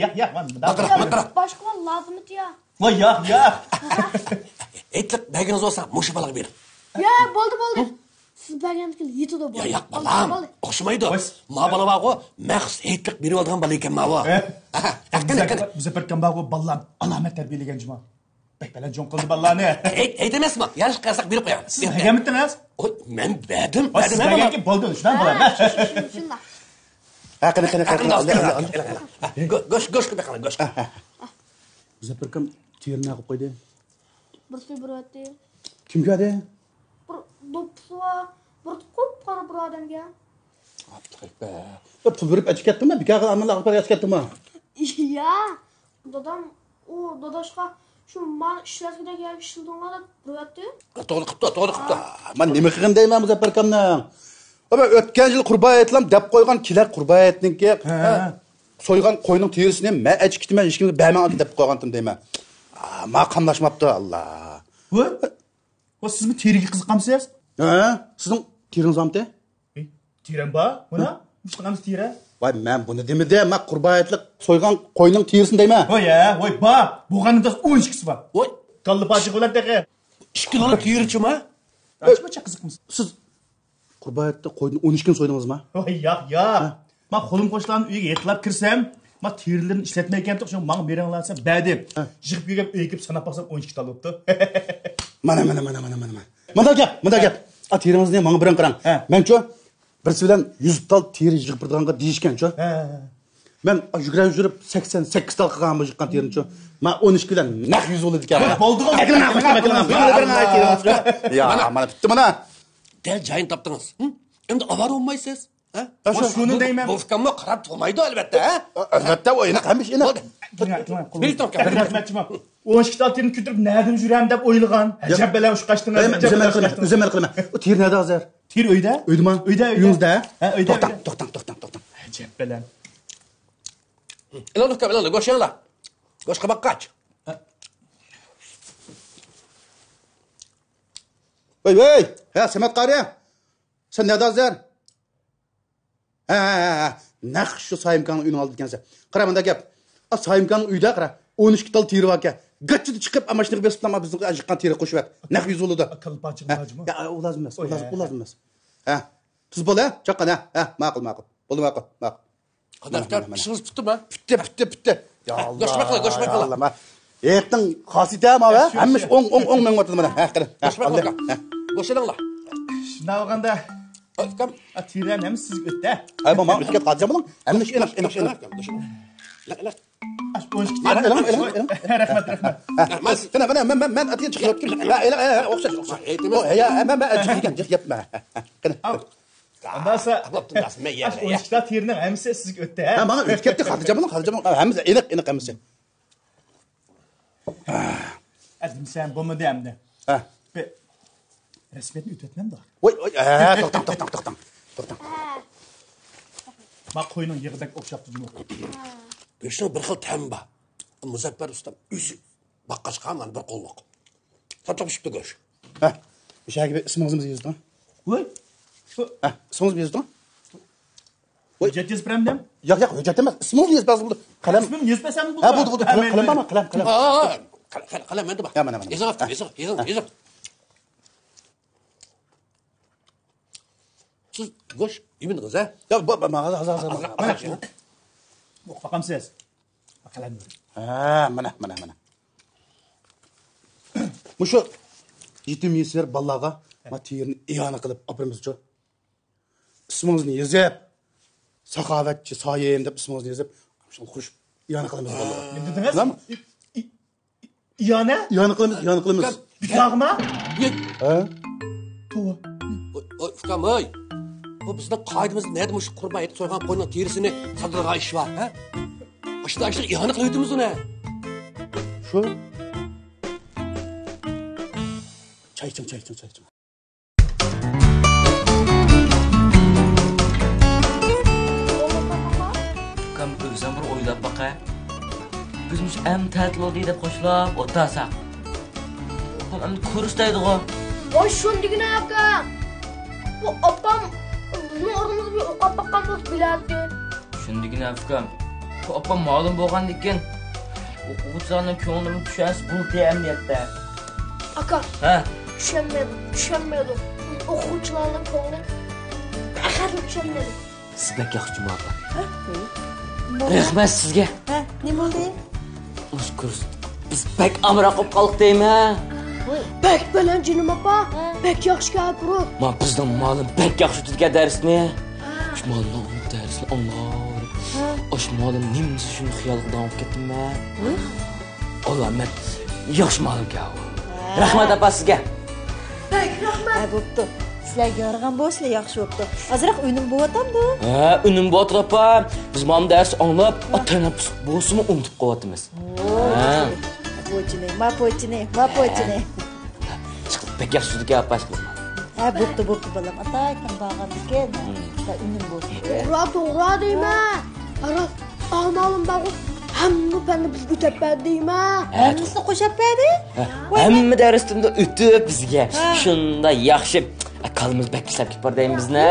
Yo'q, Maqra. Boshqa lazımdı ya. Voy, yo'q. Aytib, baginiz olsa, mushu balaga ber. Ya, bo'ldi. Siz bergandiki yetidi bu. Yo'q, balam. O'xshamaydi. Ma bala bor-ku, maxsus aytliq berib olgan bala ekan ma bu. Muzaffar akam bor-ku, balam alomat tarbiyalagan juma. Bek bilan jon qildi ballarni. Aytamasmi? Yaxshi qilsak berib qo'yamiz. Siz berganmidingiz? Men berdim. Siz berganki bo'ldi, shundan bo'ladi. Shunday. Qani. Go'sht qilib go'sht. Muzaffar akam terini qilib qo'ydi. Bir suv biryapti. Kimga dedi? Bir do'ppi var. Bir ko'p qora bir odamga. Pul berib achib ketdimi? Bikaga amallar qilib achib ketdimi? Ya, dadam o dadaşqa şu man ishlatgidagi ishildinglar deb biryapti. To'g'ri qilibdi. Men nima qilgan deyman Muzaffar akamning? Ama o'tgan yil qurban aytlam deb qo'ygan kilak qurban aytningki, so'ygan qo'yning terisini men achib ketman, hech kimga berman deb qo'ygandim deyman. Ma qamlashmabdi Allah. Voy, sizmi teriga qiziqamsiz? Sizning teringiz bormi? Terim bor. Buni chiqamiz teri. Voy, men buni demidi, men qurban aytliq so'ygan qo'yning terisini deyman. Voy, bor. Bo'lganida 12 bor. Voy, qalli bachi qo'ladagi. 2 kilo terichimi? Achmacha qiziqmisiz? Siz qurban aytdi qo'yni 12 kun so'ydingizmi? Voy, yo'q. Men qo'lim qo'shlarning uyiga yetlab kirsam, men terilarni ishlatmay ekan, o'sha menga beringlarsa, ba'dim. Yig'ib kelgan uyga kelib sanab baxsam 12 ta bo'libdi. Mana. Munda gap. Teringizni menga birin qarang. Men-chu birisi bilan 100 tal teri yig'ib birganga deyishgan-chu. Men yugurib 88 tal qilgan bu yiqqan terini-chu. Men 12 bilan naq 100 bo'ldi ekan. Bo'ldi-ku. Ya, mana bitti mana. Del joyin topdingiz. Endi avar olmaysiz. Shuni deyman. Bu fikrni qarab turmaydi albatta, Albatta, o'yini qamish ina. Bir to'xta. 12 ta terini ko'tarib nereden juram deb o'ylagan. Ajab bilan ush qashdingiz. O'zim qilaman. U ter nerede hozir? Ter uyda? Uydami? Uyingizda? Uyda. To'xtam. Ajab bilan. Ilo'li, go'shtlar. Go'sht qabaqqach. Voy. Ha, Samat qari. Sen nerede hozir? Ha. Naq shu Sayimkanning uyini oldi ekansan. Qara bunda gap. Sayimkanning uyida qara. 12 tal teri bor ekan. Gachchida chiqib amashniga besibtama bizning ajiqqan teri qo'shib yap. Naq 100 bo'ldi. Qalpachiq lozimmi? Ya, u lozim emas. Ha. Tuz bo'la, chaqqan ha. Ma'qul. Bo'ldi ma'qul. Qadaftar ishimiz bitdimi? Bitti. Ya Allah. Go'sht qila. Allah. Etning xosiyati ma va? Hammish 10 ming o'tdi mana. Ha, qara. Go'shtlar. Shunda olganda Kam atiran hem siz ötte. Ay mama ötke qadam buning. Hammish eniq. Rahmat. Men atiyan chiqib ketdim. O'xshash. Ya, men chiqgan yapma. Andasa o'shda terning hamsi sizga o'tdi. Ha, mana o'tib ketdi. Xarjam hamsi eniq hamsi. Adim sen bo'lmadi hamda. Ha. Resmiyetni o'tayotman da. Voy, to'xtam. Ma qo'yning yig'idak o'xshabdi juma. Go'shtni bir xil ta'mi bor. Muzaffar ustam o'zi baqqashqa mana bir qo'lliq. Qancha pishibdi go'sht? Ha. O'shaga ismingizni yozding. Voy. Ha, ismingizni yozding? Hujjat yozib beramdam? Yo'q, hujjat emas. Ismingizni yozbasiz bo'ldi. Qalam. Ismimni yozmasam bo'ldi. Ha, bo'ldi. Qalam bormi? Qalam. Qalam menda bor. Ya, mana. Yozing. Siz goş, yemin kız ha? Ya bak az. Bakalım siz. Bakalım. Ha, mana. Muşu yetim yesler ballaga materini iyana qilib aprimizchi. İsmingizni yozib, saxovatchi soyim deb ismingizni yozib, shuni xush iyana qilamiz ballaga. Ne dediniz? İyana? İyana qilamiz. Bikağma? Ha? Oy, Fukam, oy. Bu bizning qoidamiz neda mush qurban et so'ygan qo'yning terisini qadrga ish var, ha? Ashta iyana qilib o'timiz uni. Shu. Çay içim. Ukam o'zim bir o'ylab baqa. Biz mush am ta'til oldi deb qo'shilib o'tasak. Ukam endi ko'rishdaydi-ku. Voy shundigina aka. Bu opam bizim o'rnimizga bir o'qab baqqan bo'lsa biladi. Shundigina ukam. Bu opam ma'lum bo'lgandikin o'quvchilarning ko'nglini tushanish bu emniyatda. Aka. Ha? Tushunmadim. O'quvchilarning ko'ngli axir tushunmadim. Siz bek yaxshi muhabbat. Rahmat sizga. Ha, nima bo'ldi? Mush kurs. Biz bek amroq qolib qoldik deymi? Bek bilan jinim opa. Bek yaxshi gapirib. Ma bizdan ma'lum bek yaxshi tutgan darsni. Shu ma'lum darsni anlar. Osh ma'lum nimasi shuni xiyol qilib olib ketdimmi? Alloh men yaxshi ma'lum gav. Rahmat opa sizga. Bek rahmat. Ha, bo'pti. Sizlarga yaragan bo'lsa yaxshi bo'pti. Azroq unim bo'yotamdi. Ha, unim bo'yotir opa. Biz ma'lum dars anglab, atanab bo'lsa-mu unutib qo'yapmiz. Ha. Mapochine. Chiqib bek yaxshi tutgan opa. Ha, bo'pti balam. Ataykan bag'an ekan. Va unim bo'lsa. To'g'ri deyman. Ara, ma'lum bag'u hamma fanni bizga o'tib deymi? Hammasini qo'shib berdi? Hamma darsdan o'tib bizga shunda yaxshi akalimiz bek ishlab ketib bor deymiz bizni.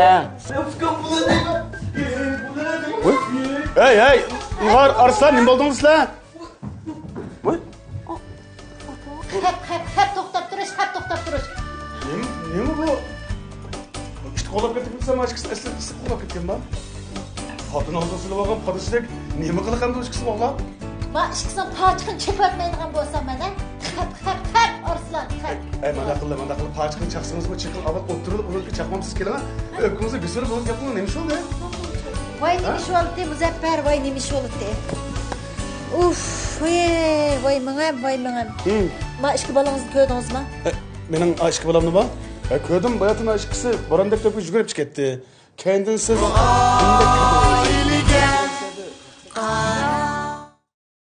Hey, Ular Arslan nima bo'ldingiz sizlar? Hep to'xtab turish. Nima bu? İşte qo'lab ketib bilsam, aşkısı asli qo'lab ketgan ben. Xotin oldisini olgan podishlik nima qilgan bu ishqisi bog'lab? Va ishqisam pochqin chepatmaydigan bo'lsam mana. Hep Arslan. Mana qilib pochqin chaqsingizmi, chiqib avval o'tirib, unga chaqmamsiz kelama. O'kimizni bisir bo'lib gapni nima bo'ldi? Voy nima ish bo'ldi, Muzaffar, voy nima ish bo'ldi? Uf, voy mingam. Ma ishki bolangizni ko'rdingizmi? Mening ishki bolamni bor. Ko'rdim, bayatın aşkısı barandek to'pga yugurib chiqdi. Kendinsiz.